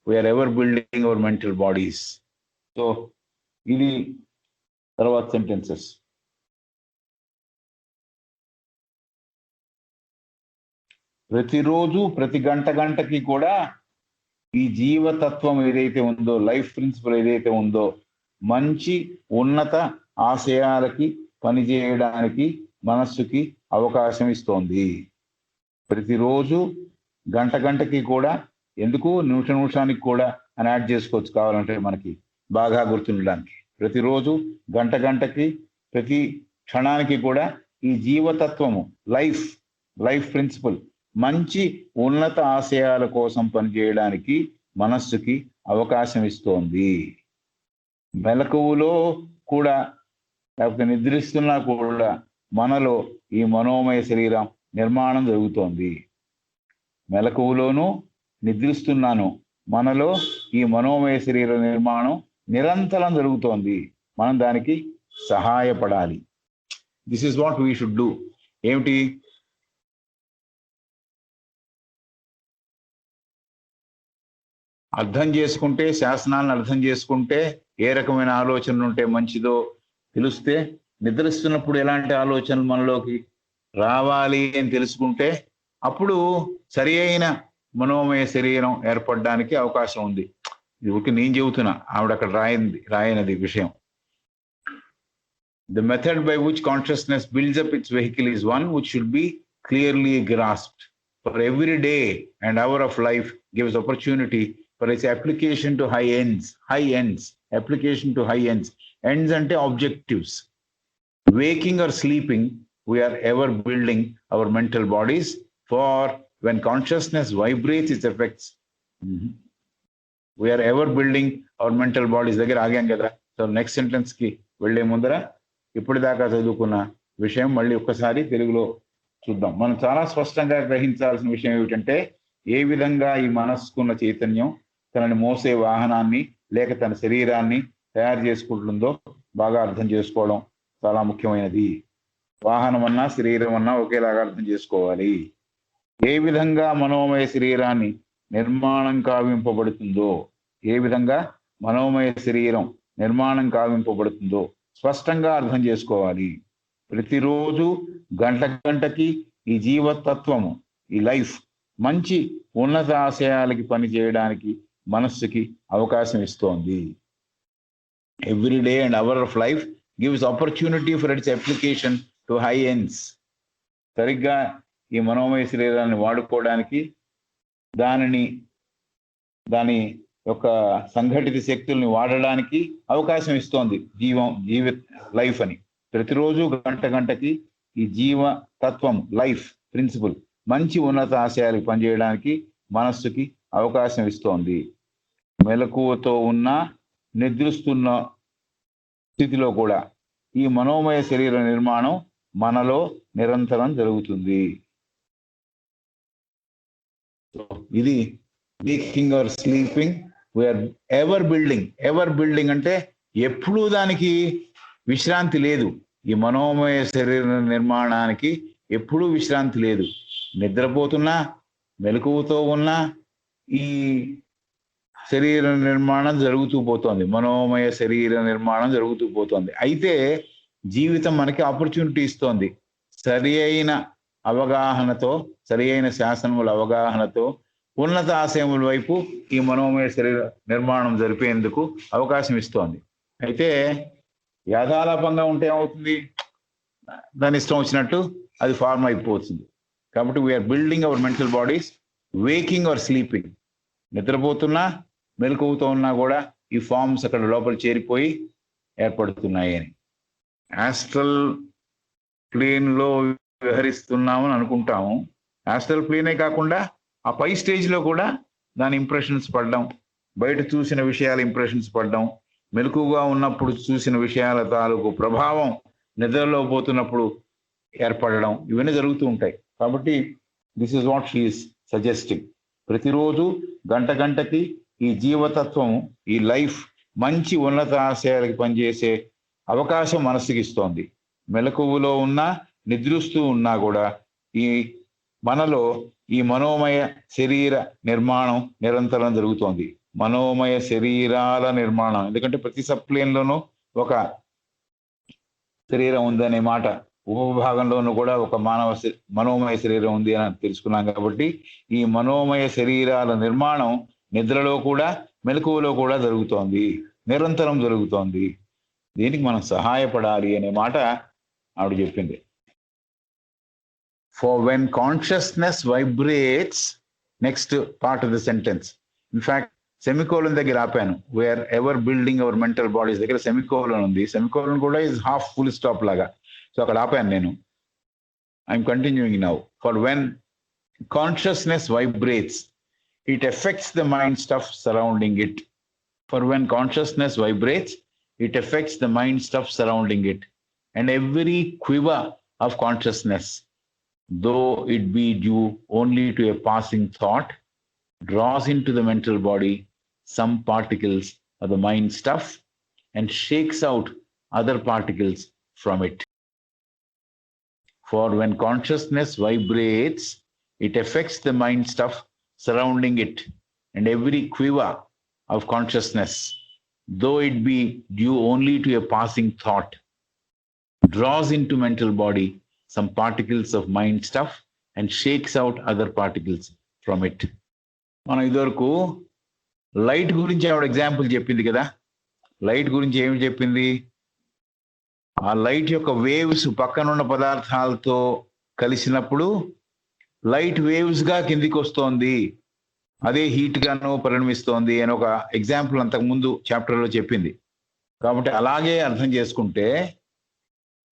we are ever building our mental bodies. So, ఇది తర్వాత sentences. ప్రతిరోజు ప్రతి గంటకి కూడా ఈ జీవతత్వం ఏదైతే ఉందో, life principal ఏదైతే ఉందో, మంచి ఉన్నత ఆశయాలకి పనిచేయడానికి మనస్సుకి అవకాశం ఇస్తోంది. ప్రతిరోజు గంటకి కూడా, ఎందుకు నిమిషానికి కూడా అని యాడ్ చేసుకోవచ్చు కావాలంటే మనకి బాగా గుర్తుండడానికి. ప్రతిరోజు గంటకి ప్రతి క్షణానికి కూడా ఈ జీవతత్వము లైఫ్ ప్రిన్సిపల్ మంచి ఉన్నత ఆశయాల కోసం పనిచేయడానికి మనస్సుకి అవకాశం ఇస్తోంది. మెలకువలో కూడా లేకపోతే నిద్రిస్తున్నా కూడా మనలో ఈ మనోమయ శరీరం నిర్మాణం జరుగుతోంది. మెలకువలోనూ నిద్రిస్తున్నాను మనలో ఈ మనోమయ శరీర నిర్మాణం నిరంతరం జరుగుతోంది. మనం దానికి సహాయపడాలి. This is what we should do. ఏమిటి? అర్థం చేసుకుంటే, శాసనాలను అర్థం చేసుకుంటే ఏ రకమైన ఆలోచనలు ఉంటే మంచిదో తెలిస్తే, నిద్రిస్తున్నప్పుడు ఎలాంటి ఆలోచనలు మనలోకి రావాలి అని తెలుసుకుంటే అప్పుడు సరి అయిన మనోమయ శరీరం ఏర్పడడానికి అవకాశం ఉంది. ఇది ఒక నేను చెబుతున్నా, ఆవిడ అక్కడ రాయనది విషయం. The method by which consciousness builds up its vehicle is one which should be clearly grasped. For every day and hour of life gives opportunity for its application to high ends, application to high ends. Ends ante objectives. Waking or sleeping, we are ever building our mental bodies, for when consciousness vibrates its effects, we are ever building our mental bodies. దగ్గర ఆగాం కదా. So next sentence కి వెళ్లే ముందర ఇప్పటిదాకా చదువుకున్న విషయం మళ్ళీ ఒక్కసారి తెలుగులో చూద్దాం. మనం చాలా స్పష్టంగా గ్రహించాల్సిన విషయం ఏమిటంటే, ఏ విధంగా ఈ మనస్సుకున్న చైతన్యం తనని మోసే వాహనాన్ని లేక తన శరీరాన్ని తయారు చేసుకుంటుందో బాగా అర్థం చేసుకోవడం చాలా ముఖ్యమైనది. వాహనం అన్నా శరీరం అన్నా ఒకేలాగా అర్థం చేసుకోవాలి. ఏ విధంగా మనోమయ శరీరాన్ని నిర్మాణం కావింపబడుతుందో, ఏ విధంగా మనోమయ శరీరం నిర్మాణం కావింపబడుతుందో స్పష్టంగా అర్థం చేసుకోవాలి. ప్రతిరోజు గంటకి ఈ జీవతత్వము, ఈ లైఫ్ మంచి ఉన్నత ఆశయాలకి పని చేయడానికి మనస్సుకి అవకాశం ఇస్తోంది. Every day and hour of life gives opportunity for it's application to high ends. సరిగ్గా ఈ మనోమయ శరీరాన్ని వాడుకోవడానికి, దాని యొక్క సంఘటిత శక్తుల్ని వాడడానికి అవకాశం ఇస్తోంది లైఫ్ అని. ప్రతిరోజు గంటకి ఈ జీవతత్వం లైఫ్ ప్రిన్సిపల్ మంచి ఉన్నత ఆశయాలకు పనిచేయడానికి మనస్సుకి అవకాశం ఇస్తోంది. మెలకువతో ఉన్న నిద్రిస్తున్న స్థితిలో కూడా ఈ మనోమయ శరీర నిర్మాణం మనలో నిరంతరం జరుగుతుంది. ఇది waking or sleeping, we're ever building అంటే ఎప్పుడూ దానికి విశ్రాంతి లేదు. ఈ మనోమయ శరీర నిర్మాణానికి ఎప్పుడూ విశ్రాంతి లేదు. నిద్రపోతున్నా, మెలకువతో ఉన్నా ఈ శరీర నిర్మాణం జరుగుతూ పోతోంది, మనోమయ శరీర నిర్మాణం జరుగుతూ పోతోంది. అయితే జీవితం మనకి ఆపర్చునిటీ ఇస్తోంది. సరి అయిన అవగాహనతో, సరి అయిన శాసనముల అవగాహనతో ఉన్నత ఆశయముల వైపు ఈ మనోమయ శరీర నిర్మాణం జరిపేందుకు అవకాశం ఇస్తోంది. అయితే యాథాలాపంగా ఉంటే ఏమవుతుంది? దాని ఇష్టం వచ్చినట్టు అది ఫార్మ్ అయిపోతుంది. కాబట్టి we are building our mental bodies, waking or sleeping. నిద్రపోతున్నా, మెలకువతో ఉన్నా కూడా ఈ ఫార్మ్స్ అక్కడ లోపల చేరిపోయి ఏర్పడుతున్నాయి అని. ఆస్ట్రల్ ప్లేన్లో వ్యవహరిస్తున్నామని అనుకుంటాము. ఆస్ట్రల్ ప్లేనే కాకుండా ఆ పై స్టేజ్లో కూడా దాని ఇంప్రెషన్స్ పడడం, బయట చూసిన విషయాల ఇంప్రెషన్స్ పడడం, మెలకువగా ఉన్నప్పుడు చూసిన విషయాల తాలూకు ప్రభావం నిద్రలో పోతున్నప్పుడు ఏర్పడడం, ఇవన్నీ జరుగుతూ ఉంటాయి. కాబట్టి this is what she is suggesting. ప్రతిరోజు గంటకి ఈ జీవతత్వం, ఈ లైఫ్ మంచి ఉన్నత ఆశయాలకి పనిచేసే అవకాశం మనసుకి ఇస్తోంది. మెలకువలో ఉన్నా, నిద్రిస్తూ ఉన్నా కూడా ఈ మనలో ఈ మనోమయ శరీర నిర్మాణం నిరంతరం జరుగుతోంది. మనోమయ శరీరాల నిర్మాణం, ఎందుకంటే ప్రతి సబ్ప్లేన్లోనూ ఒక శరీరం ఉందనే మాట, ఉపభాగంలోనూ కూడా ఒక మనోమయ శరీరం ఉంది అని తెలుసుకున్నాం. కాబట్టి ఈ మనోమయ శరీరాల నిర్మాణం నిద్రలో కూడా, మెలకువలో కూడా జరుగుతోంది. నిరంతరం జరుగుతోంది. దీనికి మనం సహాయపడాలి అనే మాట ఆవిడ చెప్పింది. For when consciousness vibrates, next part of the sentence. In fact semicolon దగ్గర ఆపాను. Wherever building our mental bodies దగ్గర సెమికోలన్ ఉంది. సెమికోలన్ కూడా ఇస్ హాఫ్ ఫుల్ స్టాప్ లాగా. సో అక్కడ ఆపాను నేను. I'm continuing now. For when consciousness vibrates, it affects the mind stuff surrounding it. For when consciousness vibrates, it affects the mind stuff surrounding it. And every quiver of consciousness, though it be due only to a passing thought, draws into the mental body some particles of the mind stuff and shakes out other particles from it. For when consciousness vibrates, it affects the mind stuff surrounding it, and every quiver of consciousness, though it be due only to a passing thought, draws into mental body some particles of mind stuff and shakes out other particles from it. మనం ఇదివరకు light గురించి ఆవిడ example చెప్పింది కదా. Light గురించి ఏమి చెప్పింది? ఆ లైట్ యొక్క వేవ్స్ పక్కనున్న పదార్థాలతో కలిసినప్పుడు లైట్ వేవ్స్ గా కిందికి వస్తోంది, అదే హీట్ గాను పరిణమిస్తోంది అని ఒక ఎగ్జాంపుల్ అంతకు ముందు చాప్టర్లో చెప్పింది. కాబట్టి అలాగే అర్థం చేసుకుంటే,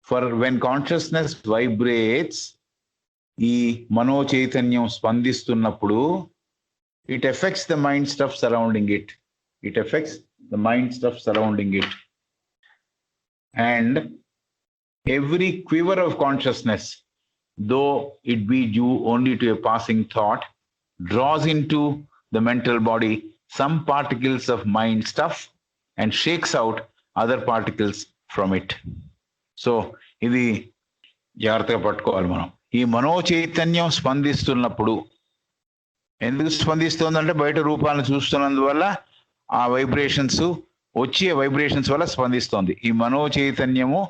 ఫర్ వెన్ కాన్షియస్నెస్ వైబ్రేట్స్, ఈ మనో చైతన్యం స్పందిస్తున్నప్పుడు, it affects the mind stuff surrounding it. It affects the mind stuff surrounding it. And every quiver of consciousness, though it be due only to a passing thought, draws into the mental body some particles of mind stuff and shakes out other particles from it. So, ఇది జాగ్రత్తగా పట్టుకోవాలి మనం. ఈ మనో చైతన్యం స్పందిస్తున్నప్పుడు, ఎందుకు స్పందిస్తుందంటే బయట రూపాలను చూస్తున్నందువల్ల ఆ వైబ్రేషన్స్ వచ్చే వైబ్రేషన్స్ వల్ల స్పందిస్తోంది. ఈ మనో చైతన్యము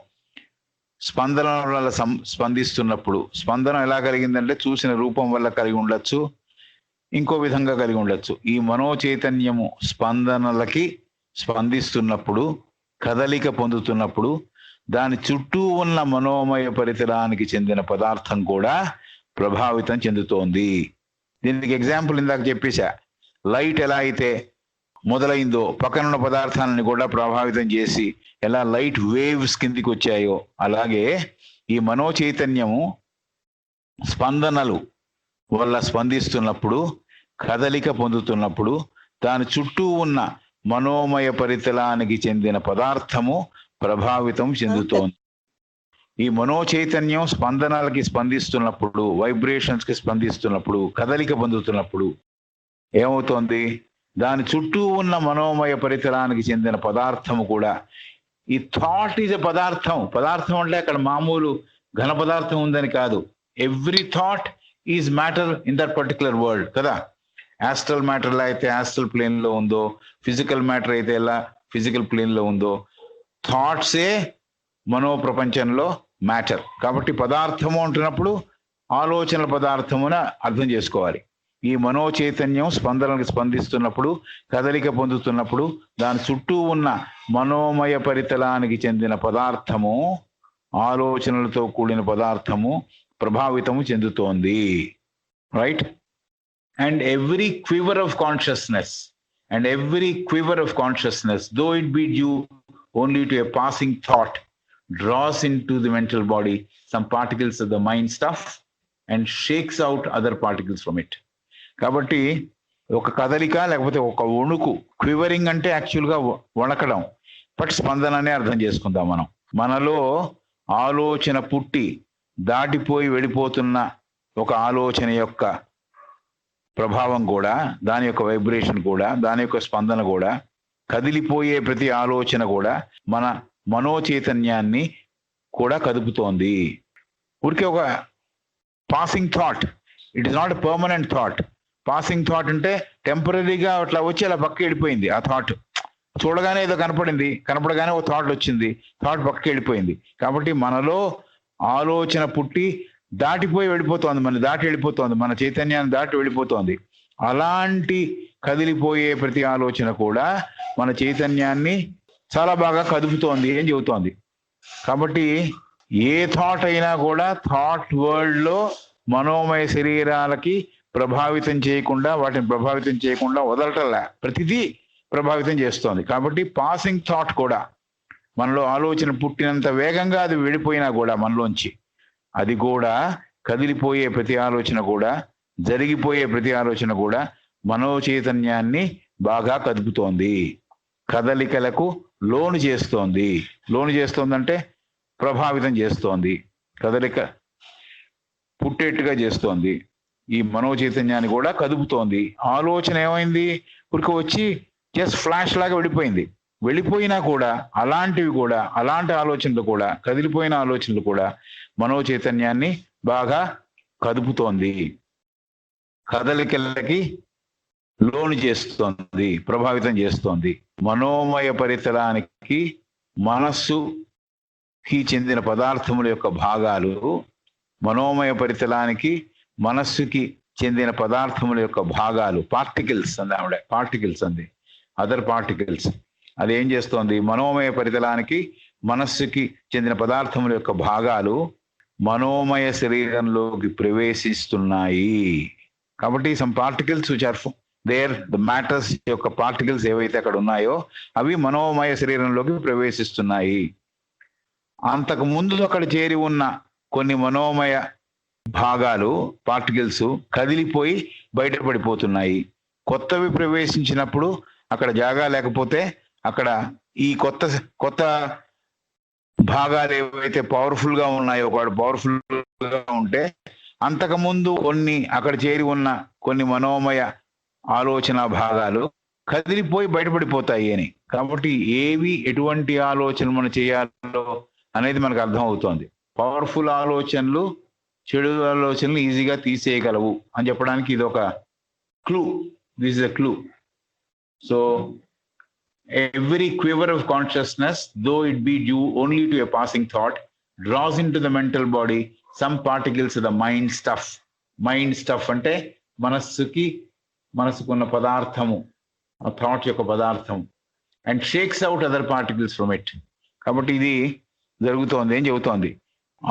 స్పందన వల్ల స్పందిస్తున్నప్పుడు, స్పందన ఎలా కలిగిందంటే చూసిన రూపం వల్ల కలిగి ఉండొచ్చు, ఇంకో విధంగా కలిగి ఉండొచ్చు. ఈ మనో చైతన్యము స్పందనలకి స్పందిస్తున్నప్పుడు, కదలిక పొందుతున్నప్పుడు, దాని చుట్టూ ఉన్న మనోమయ పరిసరానికి చెందిన పదార్థం కూడా ప్రభావితం చెందుతోంది. దీనికి ఎగ్జాంపుల్ ఇందాక చెప్పేశా. లైట్ ఎలా అయితే మొదలైందో పక్కనున్న పదార్థాలను కూడా ప్రభావితం చేసి ఎలా లైట్ వేవ్స్ కిందికి వచ్చాయో, అలాగే ఈ మనో చైతన్యము స్పందనలు వల్ల స్పందిస్తున్నప్పుడు, కదలిక పొందుతున్నప్పుడు, దాని చుట్టూ ఉన్న మనోమయ పరితలానికి చెందిన పదార్థము ప్రభావితం చెందుతోంది. ఈ మనో చైతన్యం స్పందనలకి స్పందిస్తున్నప్పుడు, వైబ్రేషన్స్ కి స్పందిస్తున్నప్పుడు, కదలిక పొందుతున్నప్పుడు ఏమవుతోంది? దాని చుట్టూ ఉన్న మనోమయ పరితలానికి చెందిన పదార్థము కూడా, ఈ థాట్ ఈజ్ ఎ పదార్థం. పదార్థం అంటే అక్కడ మామూలు ఘన పదార్థం ఉందని కాదు. Every thought is matter in that particular world కదా. యాస్ట్రల్ మ్యాటర్ ఎలా అయితే యాస్ట్రల్ ప్లేన్ లో ఉందో, ఫిజికల్ మ్యాటర్ అయితే ఎలా ఫిజికల్ ప్లేన్ లో ఉందో, థాట్సే మనో ప్రపంచంలో మ్యాటర్. కాబట్టి పదార్థము అంటున్నప్పుడు ఆలోచనల పదార్థమున అర్థం చేసుకోవాలి. ఈ మనో చైతన్యం స్పందనలకు స్పందిస్తున్నప్పుడు, కదలిక పొందుతున్నప్పుడు, దాని చుట్టూ ఉన్న మనోమయ పరితలానికి చెందిన పదార్థము, ఆలోచనలతో కూడిన పదార్థము ప్రభావితము చెందుతోంది. Right? And every quiver of consciousness, though it be due only to a passing thought, draws into the mental body some particles of the mind stuff and shakes out other particles from it. కాబట్టి ఒక కదలిక లేకపోతే ఒక వణుకు, క్వివరింగ్ అంటే యాక్చువల్గా వణకడం, but స్పందననే అర్థం చేసుకుందాం మనం. మనలో ఆలోచన పుట్టి దాటిపోయి వెళ్ళిపోతున్న ఒక ఆలోచన యొక్క ప్రభావం కూడా, దాని యొక్క వైబ్రేషన్ కూడా, దాని యొక్క స్పందన కూడా, కదిలిపోయే ప్రతి ఆలోచన కూడా మన మనో చైతన్యాన్ని కూడా కదుపుతోంది. ఊరికే ఒక passing thought, it is not a permanent thought. Passing thought అంటే టెంపరీగా అట్లా వచ్చి అలా పక్కకి వెళ్ళిపోయింది. ఆ థాట్ చూడగానే ఏదో కనపడింది, కనపడగానే ఒక థాట్ వచ్చింది, థాట్ పక్కకి వెళ్ళిపోయింది. కాబట్టి మనలో ఆలోచన పుట్టి దాటిపోయి వెళ్ళిపోతోంది, మన దాటి వెళ్ళిపోతోంది, మన చైతన్యాన్ని దాటి వెళ్ళిపోతోంది. అలాంటి కదిలిపోయే ప్రతి ఆలోచన కూడా మన చైతన్యాన్ని చాలా బాగా కదుపుతోంది అని చెబుతోంది. కాబట్టి ఏ థాట్ అయినా కూడా థాట్ వరల్డ్ లో మనోమయ శరీరాలకి ప్రభావితం చేయకుండా, వాటిని ప్రభావితం చేయకుండా వదలటంలా, ప్రతిదీ ప్రభావితం చేస్తోంది. కాబట్టి పాసింగ్ థాట్ కూడా, మనలో ఆలోచన పుట్టినంత వేగంగా అది వెళ్ళిపోయినా కూడా మనలోంచి, అది కూడా కదిలిపోయే ప్రతి ఆలోచన కూడా, జరిగిపోయే ప్రతి ఆలోచన కూడా మనో చైతన్యాన్ని బాగా కదుపుతోంది, కదలికలకు లోను చేస్తోంది. లోను చేస్తోందంటే ప్రభావితం చేస్తోంది, కదలిక పుట్టేట్టుగా చేస్తోంది. ఈ మనో చైతన్యాన్ని కూడా కదుపుతోంది. ఆలోచన ఏమైంది, ఉరికి వచ్చి జస్ట్ ఫ్లాష్ లాగా వెళ్ళిపోయింది. వెళ్ళిపోయినా కూడా అలాంటివి కూడా, అలాంటి ఆలోచనలు కూడా, కదిలిపోయిన ఆలోచనలు కూడా మనో చైతన్యాన్ని బాగా కదుపుతోంది, కదలికలకి లోను చేస్తోంది, ప్రభావితం చేస్తోంది. మనోమయ పరిసరానికి మనస్సుకి చెందిన పదార్థముల యొక్క భాగాలు, మనోమయ పరిసరానికి మనస్సుకి చెందిన పదార్థముల యొక్క భాగాలు, పార్టికల్స్ అంది ఆవిడ, పార్టికల్స్ అంది, అదర్ పార్టికల్స్. అది ఏం చేస్తోంది, మనోమయ పరితలానికి మనస్సుకి చెందిన పదార్థముల యొక్క భాగాలు మనోమయ శరీరంలోకి ప్రవేశిస్తున్నాయి. కాబట్టి some particles which are there, the matters యొక్క పార్టికల్స్ ఏవైతే అక్కడ ఉన్నాయో అవి మనోమయ శరీరంలోకి ప్రవేశిస్తున్నాయి. అంతకు ముందు అక్కడ చేరి ఉన్న కొన్ని మనోమయ భాగాలు, పార్టికల్స్ కదిలిపోయి బయటపడిపోతున్నాయి. కొత్తవి ప్రవేశించినప్పుడు అక్కడ జాగా లేకపోతే అక్కడ ఈ కొత్త భాగాలు ఏవైతే పవర్ఫుల్ గా ఉన్నాయో, ఒకటి పవర్ఫుల్ గా ఉంటే అంతకుముందు కొన్ని అక్కడ చేరి ఉన్న కొన్ని మనోమయ ఆలోచన భాగాలు కదిలిపోయి బయటపడిపోతాయి అని. కాబట్టి ఏవి ఎటువంటి ఆలోచన మనం చేయాలో అనేది మనకు అర్థం అవుతోంది. పవర్ఫుల్ ఆలోచనలు చెడు ఆలోచనలు ఈజీగా తీసేయగలవు అని చెప్పడానికి ఇది ఒక clue. This is a clue. So every quiver of consciousness, though it be due only to a passing thought, draws into the mental body some particles of the mind stuff. Mind stuff అంటే మనసుకున్న పదార్థము, ఆ thought యొక్క పదార్థం, and shakes out other particles from it. కాబట్టి ఇది జరుగుతోంది ఏం చెబుతోంది,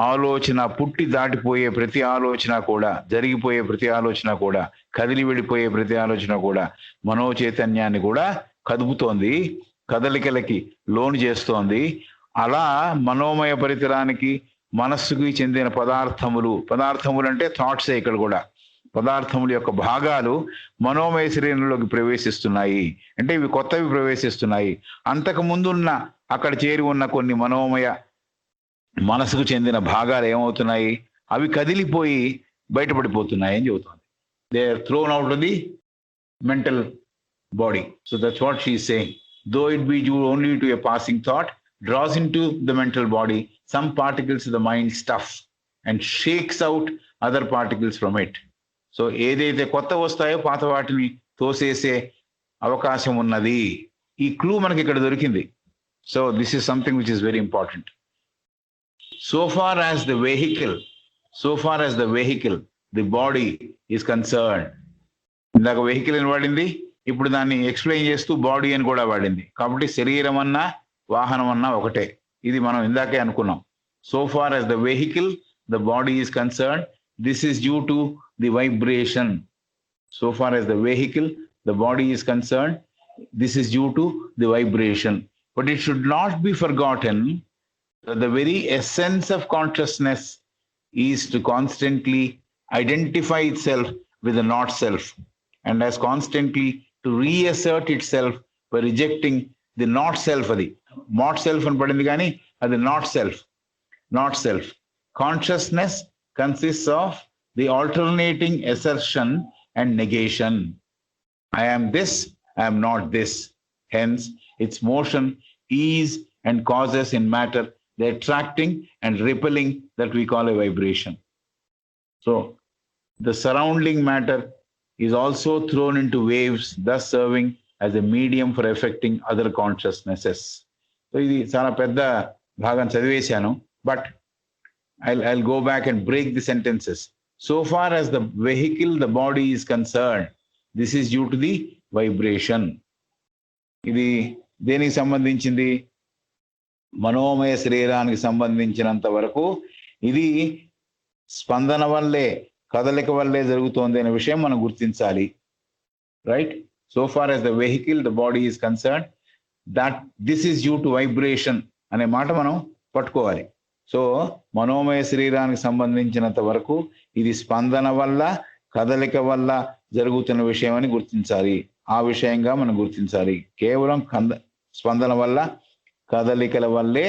ఆలోచన పుట్టి దాటిపోయే ప్రతి ఆలోచన కూడా, జరిగిపోయే ప్రతి ఆలోచన కూడా, కదిలి వెళ్ళిపోయే ప్రతి ఆలోచన కూడా మనో చైతన్యాన్ని కూడా కదుపుతోంది, కదలికలకి లోను చేస్తోంది. అలా మనోమయ పరిసరానికి మనస్సుకి చెందిన పదార్థములు అంటే థాట్సే ఇక్కడ కూడా, పదార్థముల యొక్క భాగాలు మనోమయ శరీరంలోకి ప్రవేశిస్తున్నాయి. అంటే ఇవి కొత్తవి ప్రవేశిస్తున్నాయి. అంతకు ముందున్న అక్కడ చేరి ఉన్న కొన్ని మనోమయ మనసుకు చెందిన భాగాలు ఏమవుతున్నాయి, అవి కదిలిపోయి బయటపడిపోతున్నాయి అని చెబుతోంది. They are thrown out of the mental body. So that's what she is saying. Though it be due only to a passing thought, draws into the mental body some particles of the mind stuff and shakes out other particles from it. So ఏదైతే కొత్త వస్తాయో పాత వాటిని తోసేసే అవకాశం ఉన్నది. ఈ clue మనకి ఇక్కడ దొరికింది. So this is something which is very important. So far as the vehicle, the body is concerned. ఇందాక వెహికల్ అని వాడింది, ఇప్పుడు దాన్ని ఎక్స్ప్లెయిన్ చేస్తూ బాడీ అని కూడా వాడింది. కాబట్టి శరీరం అన్నా వాహనం అన్నా ఒకటే. ఇది మనం ఇందాకే అనుకున్నాం. So far as the vehicle the body is concern, this is due to the vibration. So far as the vehicle the body is concern, this is due to the vibration. But it should not be forgotten that the very essence of consciousness is to constantly identify itself with the not self, and as constantly to reassert itself by rejecting the not self. Adi not self and padindi gaani adi not self. Consciousness consists of the alternating assertion and negation. I am this, I am not this. Hence its motion is and causes in matter the attracting and repelling that we call a vibration. So the surrounding matter is also thrown into waves, thus serving as a medium for affecting other consciousnesses. So ఇది చాలా పెద్ద భాగం చదివేశాను, but I'll go back and break the sentences. So far as the vehicle, the body is concerned, this is due to the vibration. ఇది దేనికి సంబంధించింది? మనోమయ శరీరానికి సంబంధించినంత వరకు ఇది స్పందన వల్లే, కదలిక వల్లే జరుగుతోంది అనే విషయం మనం గుర్తించాలి. Right? So far as the vehicle, the body is concern, that this is due to vibration అనే మాట మనం పట్టుకోవాలి. సో మనోమయ శరీరానికి సంబంధించినంత వరకు ఇది స్పందన వల్ల, కదలిక వల్ల జరుగుతున్న విషయం అని గుర్తించాలి. ఆ విషయంగా మనం గుర్తించాలి. కేవలం స్పందన వల్ల, కదలికల వల్లే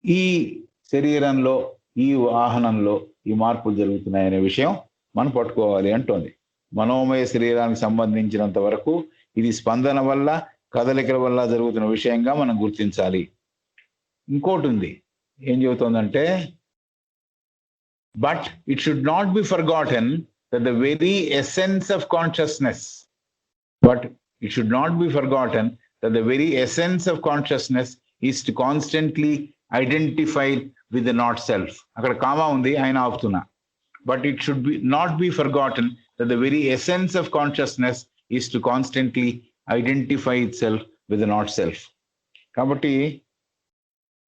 ఈ శరీరంలో, ఈ వాహనంలో ఈ మార్పులు జరుగుతున్నాయనే విషయం మనం పట్టుకోవాలి అంటోంది. మనోమయ శరీరానికి సంబంధించినంత వరకు ఇది స్పందన వల్ల, కదలికల వల్ల జరుగుతున్న విషయంగా మనం గుర్తించాలి. ఇంకోటి ఉంది, ఏం చెబుతోందంటే, but it should not be forgotten that the very essence of consciousness, but it should not be forgotten that the very essence of consciousness is to constantly identify with the not self. అక్కడ comma ఉంది, ఆయన ఆపుతున్నా. But it should be not be forgotten that the very essence of consciousness is to constantly identify itself with the not self. కాబట్టి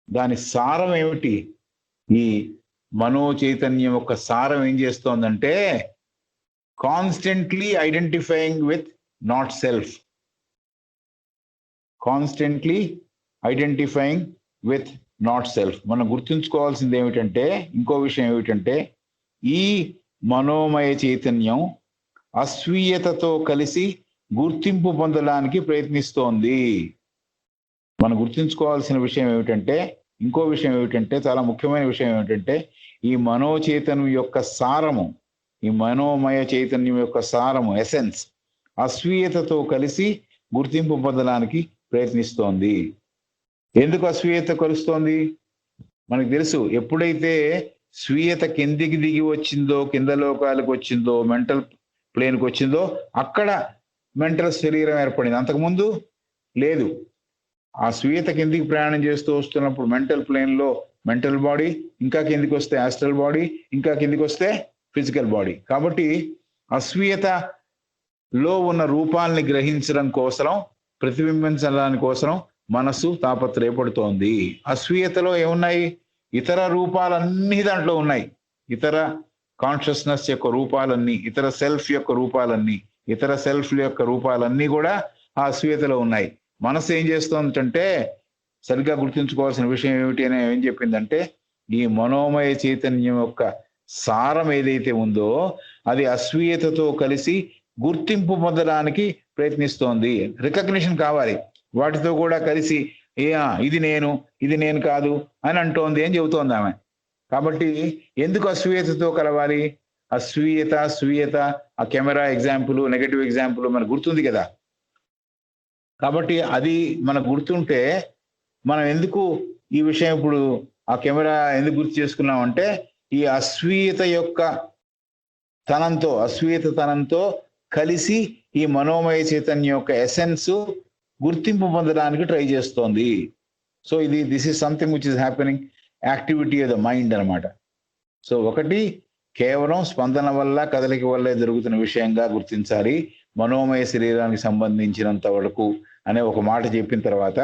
దాని సారం ఏమిటి? ఈ మనో చైతన్యం యొక్క సారం ఏం చేస్తోందంటే, constantly identifying with not self, constantly identifying with not self. మనం గుర్తుంచుకోవాల్సింది ఏమిటంటే, ఇంకో విషయం ఏమిటంటే, ఈ మనోమయ చైతన్యం అస్వీయతతో కలిసి గుర్తింపు పొందడానికి ప్రయత్నిస్తోంది. మనం గుర్తుంచుకోవాల్సిన విషయం ఏమిటంటే, ఇంకో విషయం ఏమిటంటే, చాలా ముఖ్యమైన విషయం ఏమిటంటే, ఈ మనో చైతన్యం యొక్క సారము, ఈ మనోమయ చైతన్యం యొక్క సారము, ఎసెన్స్, అస్వీయతతో కలిసి గుర్తింపు పొందడానికి ప్రయత్నిస్తోంది. ఎందుకు అస్వీయత కలుస్తోంది? మనకు తెలుసు, ఎప్పుడైతే స్వీయత కిందికి దిగి వచ్చిందో, కింద లోకాలకు వచ్చిందో, మెంటల్ ప్లేన్కి వచ్చిందో, అక్కడ మెంటల్ శరీరం ఏర్పడింది. అంతకుముందు లేదు. ఆ స్వీయత కిందికి ప్రయాణం చేస్తూ వస్తున్నప్పుడు మెంటల్ ప్లేన్లో మెంటల్ బాడీ, ఇంకా కిందికి వస్తే ఆస్ట్రల్ బాడీ, ఇంకా కిందికి వస్తే ఫిజికల్ బాడీ. కాబట్టి అస్వీయతలో ఉన్న రూపాలని గ్రహించడం కోసం, ప్రతిబింబించడానికి కోసం మనస్సు తాపత్రయపడుతోంది. అస్వీయతలో ఏమున్నాయి? ఇతర రూపాలన్నీ దాంట్లో ఉన్నాయి. ఇతర కాన్షియస్నెస్ యొక్క రూపాలన్నీ, ఇతర సెల్ఫ్ యొక్క రూపాలన్నీ, ఇతర సెల్ఫ్ యొక్క రూపాలన్నీ కూడా ఆ అస్వీయతలో ఉన్నాయి. మనసు ఏం చేస్తోందంటే, సరిగ్గా గుర్తుంచుకోవాల్సిన విషయం ఏమిటి అని ఏం చెప్పిందంటే, ఈ మనోమయ చైతన్యం యొక్క సారం ఏదైతే ఉందో అది అస్వీయతతో కలిసి గుర్తింపు పొందడానికి ప్రయత్నిస్తోంది. రికగ్నిషన్ కావాలి. వాటితో కూడా కలిసి ఇది నేను, ఇది నేను కాదు అని అంటోంది అని చెబుతోంది ఆమె. కాబట్టి ఎందుకు అస్వీయతతో కలవాలి? అస్వీయత ఆ కెమెరా ఎగ్జాంపుల్, నెగటివ్ ఎగ్జాంపుల్ మనకు గుర్తుంది కదా. కాబట్టి అది మనకు గుర్తుంటే మనం ఎందుకు ఈ విషయం ఇప్పుడు ఆ కెమెరా ఎందుకు గుర్తు చేసుకున్నామంటే, ఈ అస్వీయత తనంతో కలిసి ఈ మనోమయ చైతన్యం యొక్క ఎసెన్స్ గుర్తింపు పొందడానికి ట్రై చేస్తోంది. So this is something which is happening, activity of the mind అనమాట. సో ఒకటి కేవలం స్పందన వల్ల, కదలిక వల్లే జరుగుతున్న విషయంగా గుర్తించాలి మనోమయ శరీరానికి సంబంధించినంత వరకు అనే ఒక మాట చెప్పిన తర్వాత,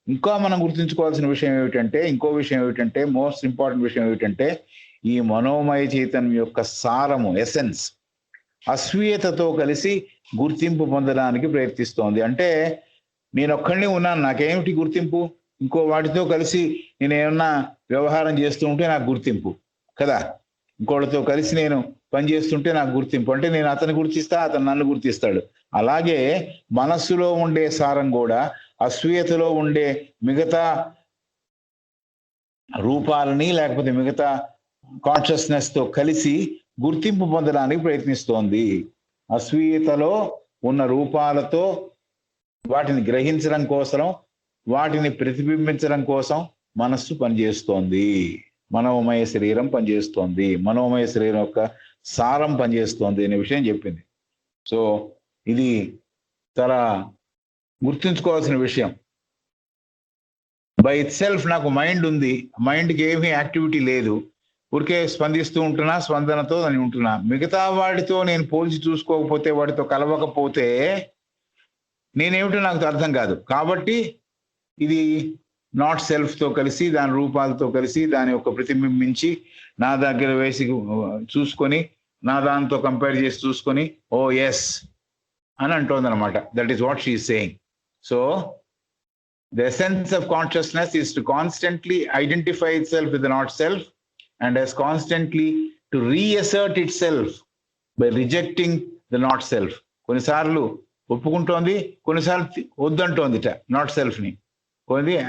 ఇంకా మనం గుర్తుంచుకోవాల్సిన విషయం ఏమిటంటే, మోస్ట్ ఇంపార్టెంట్ విషయం ఏమిటంటే, ఈ మనోమయ చైతన్యం యొక్క సారము, ఎసెన్స్, అస్వీయతతో కలిసి గుర్తింపు పొందడానికి ప్రయత్నిస్తోంది. అంటే నేను ఒక్కడిని ఉన్నాను, నాకేమిటి గుర్తింపు? ఇంకో వాటితో కలిసి నేను ఏమన్నా వ్యవహారం చేస్తూ ఉంటే నాకు గుర్తింపు కదా. ఇంకోటితో కలిసి నేను పని చేస్తుంటే నాకు గుర్తింపు. అంటే నేను అతన్ని గుర్తిస్తా, అతను నన్ను గుర్తిస్తాడు. అలాగే మనస్సులో ఉండే సారం కూడా అస్వీయతలో ఉండే మిగతా రూపాలని, లేకపోతే మిగతా కాన్షియస్నెస్ తో కలిసి గుర్తింపు పొందడానికి ప్రయత్నిస్తోంది. అస్వీయతలో ఉన్న రూపాలతో వాటిని గ్రహించడం కోసం, వాటిని ప్రతిబింబించడం కోసం మనస్సు పనిచేస్తోంది, మనోమయ శరీరం పనిచేస్తోంది, మనోమయ శరీరం యొక్క సారం పనిచేస్తోంది అనే విషయం చెప్పింది. సో ఇది చాలా గుర్తుంచుకోవాల్సిన విషయం. బై ఇట్ సెల్ఫ్ నాకు మైండ్ ఉంది, మైండ్కి ఏమీ యాక్టివిటీ లేదు, ఊరికే స్పందిస్తూ ఉంటున్నా, స్పందనతో నేను ఉంటున్నా. మిగతా వాడితో నేను పోల్చి చూసుకోకపోతే, వాడితో కలవకపోతే నేనేమిటో నాకు అర్థం కాదు. కాబట్టి ఇది నాట్ సెల్ఫ్తో కలిసి, దాని రూపాలతో కలిసి, దాని యొక్క ప్రతిబింబించి నా దగ్గర వేసి చూసుకొని, నా దాంతో కంపేర్ చేసి చూసుకొని, ఓ ఎస్ అని అంటోంది అనమాట. That is what she is saying. So the essence of consciousness is to constantly identify itself with the not self, and as constantly to reassert itself by rejecting the not self. కొన్నిసార్లు ఒప్పుకుంటోంది, కొన్నిసార్లు వద్దంటోందిట not self ని.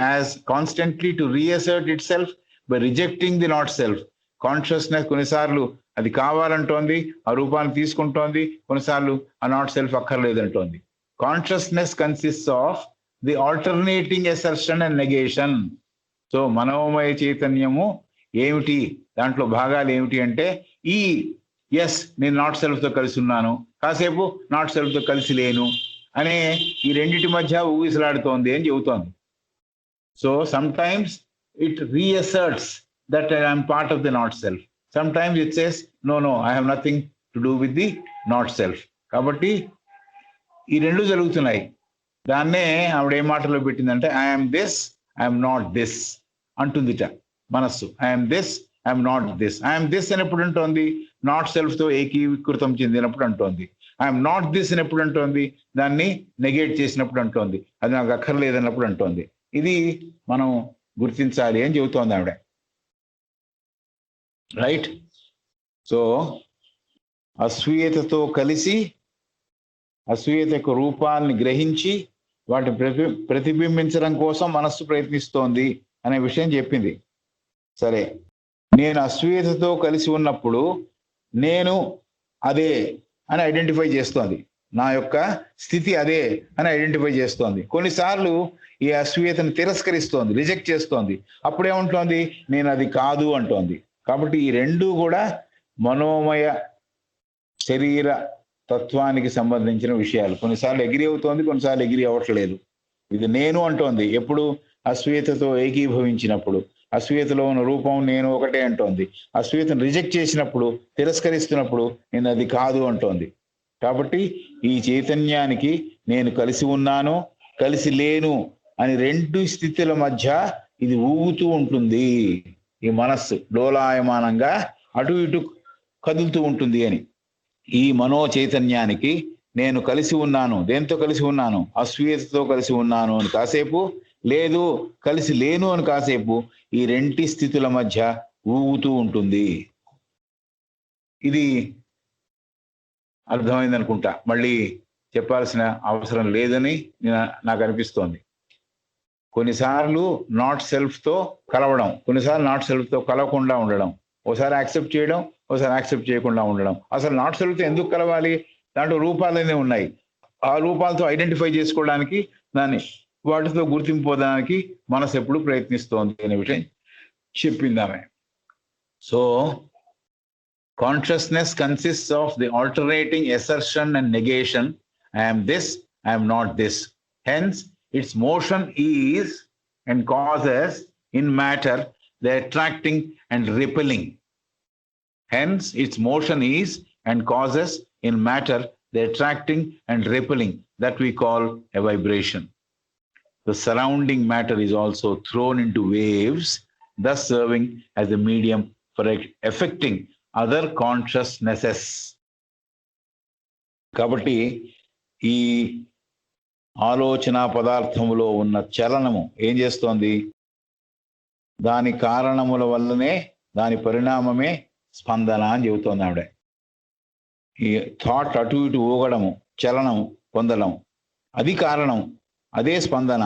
As constantly to reassert itself by rejecting the not self. Consciousness కొన్నిసార్లు అది కావాలంటోంది, ఆ రూపాన్ని తీసుకుంటోంది, కొన్నిసార్లు ఆ నాట్ సెల్ఫ్ అక్కర్లేదంటోంది. Consciousness consists of the alternating assertion and negation. So మనోమయ చైతన్యము ఏమిటి, దాంట్లో భాగాలు ఏమిటి అంటే, ఈ ఎస్ నేను నాట్ సెల్ఫ్తో కలిసి ఉన్నాను, కాసేపు నాట్ సెల్ఫ్తో కలిసి లేను అనే ఈ రెండింటి మధ్య ఊగిసలాడుతోంది అని చెబుతోంది. So sometimes it reasserts that I'm part of the not self. Sometimes it says no I have nothing to do with the not self. కాబట్టి ఈ రెండు జరుగుతున్నాయి. దాన్నే ఆవిడ ఏ మాటలో పెట్టిందంటే, I'm this, I'm not this అంటుందిట మనస్సు. I'm this, I'm not this. I'm this అని ఎప్పుడు అంటోంది, నాట్ సెల్ఫ్తో ఏకీకృతం చెందినప్పుడు అంటోంది. ఐఎమ్ నాట్ దిస్ అని ఎప్పుడు అంటోంది, దాన్ని నెగేట్ చేసినప్పుడు అంటోంది. అది నాకు అక్కర్లేదన్నప్పుడు అంటోంది. ఇది మనం గుర్తించాలి అని చెబుతోంది ఆవిడ. రైట్. సో అసూయతతో కలిసి అసూయత యొక్క రూపాన్ని గ్రహించి వాటిని ప్రతిబింబించడం కోసం మనస్సు ప్రయత్నిస్తోంది అనే విషయం చెప్పింది. సరే, నేను అసూయతతో కలిసి ఉన్నప్పుడు నేను అదే అని ఐడెంటిఫై చేస్తోంది, నా యొక్క స్థితి అదే అని ఐడెంటిఫై చేస్తోంది. కొన్నిసార్లు ఈ అసూయతను తిరస్కరిస్తోంది, రిజెక్ట్ చేస్తోంది. అప్పుడేమంటోంది, నేను అది కాదు అంటోంది. కాబట్టి ఈ రెండూ కూడా మనోమయ శరీర తత్వానికి సంబంధించిన విషయాలు. కొన్నిసార్లు ఎగిరి అవుతోంది, కొన్నిసార్లు ఎగిరి అవ్వట్లేదు. ఇది నేను అంటోంది ఎప్పుడు, అసూయతతో ఏకీభవించినప్పుడు. అసూయతలో ఉన్న రూపం నేను ఒకటే అంటోంది. అసూయతను రిజెక్ట్ చేసినప్పుడు, తిరస్కరిస్తున్నప్పుడు నేను అది కాదు అంటోంది. కాబట్టి ఈ చైతన్యానికి నేను కలిసి ఉన్నాను, కలిసి లేను అని రెండు స్థితుల మధ్య ఇది ఊగుతూ ఉంటుంది. ఈ మనస్సు డోలాయమానంగా అటు ఇటు కదులుతూ ఉంటుంది అని. ఈ మనో చైతన్యానికి నేను కలిసి ఉన్నాను, దేంతో కలిసి ఉన్నాను, అసూయతతో కలిసి ఉన్నాను అని కాసేపు, లేదు కలిసి లేను అని కాసేపు, ఈ రెంటి స్థితుల మధ్య ఊగుతూ ఉంటుంది. ఇది అర్థమైంది అనుకుంటా, మళ్ళీ చెప్పాల్సిన అవసరం లేదని నాకు అనిపిస్తోంది. కొన్నిసార్లు నాట్ సెల్ఫ్తో కలవడం, కొన్నిసార్లు నాట్ సెల్ఫ్తో కలవకుండా ఉండడం, ఒకసారి యాక్సెప్ట్ చేయడం, ఒకసారి యాక్సెప్ట్ చేయకుండా ఉండడం. అసలు నాట్ సెల్ఫ్తో ఎందుకు కలవాలి, దాంట్లో రూపాలనే ఉన్నాయి. ఆ రూపాలతో ఐడెంటిఫై చేసుకోవడానికి, దాన్ని వాటితో గుర్తింపుకోవడానికి మనసు ఎప్పుడు ప్రయత్నిస్తోంది అనే విషయం చెప్పింది ఆమె. So consciousness consists of the alternating assertion and negation. I'm this, I'm not this. Hence its motion is and causes in matter the attracting and repelling. Hence its motion is and causes in matter the attracting and repelling that we call a vibration. The surrounding matter is also thrown into waves, thus serving as a medium for affecting other consciousnesses. కాబట్టి ఈ ఆలోచన పదార్థములో ఉన్న చలనము ఏం చేస్తోంది, దాని కారణముల వల్లనే, దాని పరిణామమే స్పందన అని చెబుతోంది ఆవిడ. ఈ థాట్ అటు ఇటు ఊగడము, చలనం పొందడం, అది కారణం, అదే స్పందన,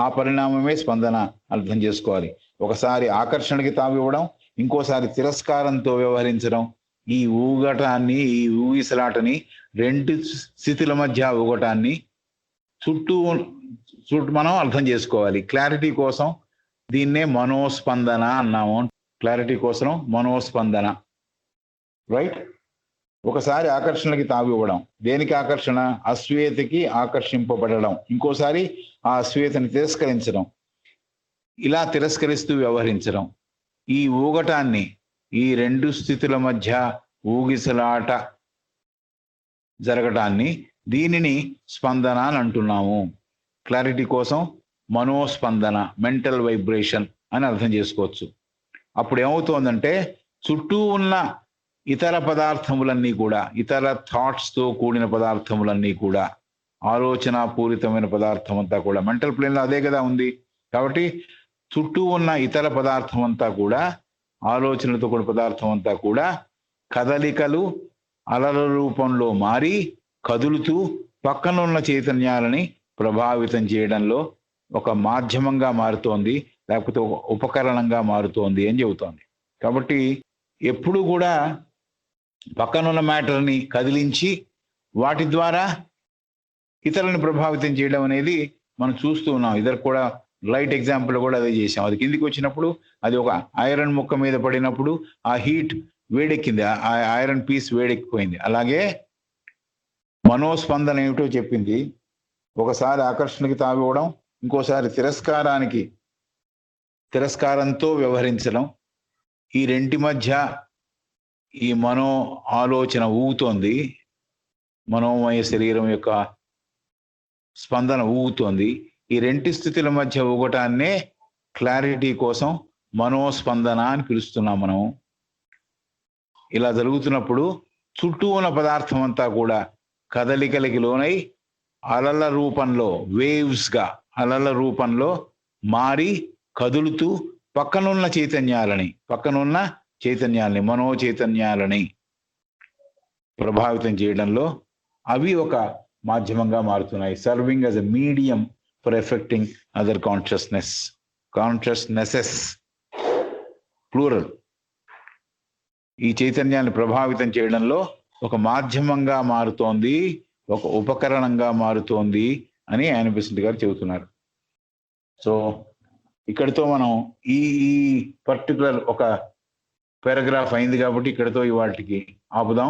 ఆ పరిణామమే స్పందన అర్థం చేసుకోవాలి. ఒకసారి ఆకర్షణకి తావివ్వడం, ఇంకోసారి తిరస్కారంతో వ్యవహరించడం. ఈ ఊగటాన్ని, ఈ ఊగిసలాటని, రెండు స్థితుల మధ్య ఊగటాన్ని చుట్టూ మనం అర్థం చేసుకోవాలి. క్లారిటీ కోసం దీన్నే మనోస్పందన అన్నాము. క్లారిటీ కోసం మనోస్పందన. రైట్. ఒకసారి ఆకర్షణకి తావివ్వడం, దేనికి ఆకర్షణ, అశ్వేతకి ఆకర్షింపబడడం, ఇంకోసారి ఆ అశ్వేతని తిరస్కరించడం, ఇలా తిరస్కరిస్తూ వ్యవహరించడం. ఈ ఊగటాన్ని, ఈ రెండు స్థితుల మధ్య ఊగిసలాట జరగటాన్ని దీనిని స్పందన అని అంటున్నాము. క్లారిటీ కోసం మనోస్పందన, మెంటల్ వైబ్రేషన్ అని అర్థం చేసుకోవచ్చు. అప్పుడు ఏమవుతోందంటే చుట్టూ ఉన్న ఇతర పదార్థములన్నీ కూడా, ఇతర థాట్స్తో కూడిన పదార్థములన్నీ కూడా, ఆలోచన పూరితమైన పదార్థం అంతా కూడా మెంటల్ ప్లేన్లో అదే కదా ఉంది. కాబట్టి చుట్టూ ఉన్న ఇతర పదార్థం అంతా కూడా, ఆలోచనలతో కూడిన పదార్థం అంతా కూడా కదలికలు అలల రూపంలో మారి కదులుతూ పక్కనున్న చైతన్యాలని ప్రభావితం చేయడంలో ఒక మాధ్యమంగా మారుతోంది, లేకపోతే ఒక ఉపకరణంగా మారుతోంది అని చెబుతోంది. కాబట్టి ఎప్పుడు కూడా పక్కనున్న మ్యాటర్ని కదిలించి వాటి ద్వారా ఇతరులను ప్రభావితం చేయడం అనేది మనం చూస్తూ ఉన్నాం. ఇద్దరు కూడా లైట్ ఎగ్జాంపుల్ కూడా అదే చేసాం. అది కిందికి వచ్చినప్పుడు అది ఒక ఐరన్ ముక్క మీద పడినప్పుడు ఆ హీట్ వేడెక్కింది, ఆ ఐరన్ పీస్ వేడెక్కిపోయింది. అలాగే మనోస్పందన ఏమిటో చెప్పింది. ఒకసారి ఆకర్షణకి తావివ్వడం, ఇంకోసారి తిరస్కారంతో వ్యవహరించడం. ఈ రెంటి మధ్య ఈ మనో ఆలోచన ఊగుతోంది, మనోమయ శరీరం యొక్క స్పందన ఊగుతోంది. ఈ రెంటి స్థితుల మధ్య ఊగటాన్నే క్లారిటీ కోసం మనోస్పందన అని పిలుస్తున్నాం మనం. ఇలా జరుగుతున్నప్పుడు చుట్టూ ఉన్న పదార్థం అంతా కూడా కదలికలకి లోనై అలల రూపంలో, వేవ్స్గా అలల రూపంలో మారి కదులుతూ పక్కనున్న చైతన్యాలని మనో చైతన్యాలని ప్రభావితం చేయడంలో అవి ఒక మాధ్యమంగా మారుతున్నాయి. Serving as a medium for effecting other consciousnesses plural. ఈ చైతన్యాన్ని ప్రభావితం చేయడంలో ఒక మాధ్యమంగా మారుతోంది, ఒక ఉపకరణంగా మారుతోంది అని యానీ బెసెంట్ గారు చెబుతున్నారు. సో ఇక్కడితో మనం ఈ పర్టికులర్ ఒక పారాగ్రాఫ్ అయింది కాబట్టి ఇక్కడితో ఇవాళకి ఆపుదాం.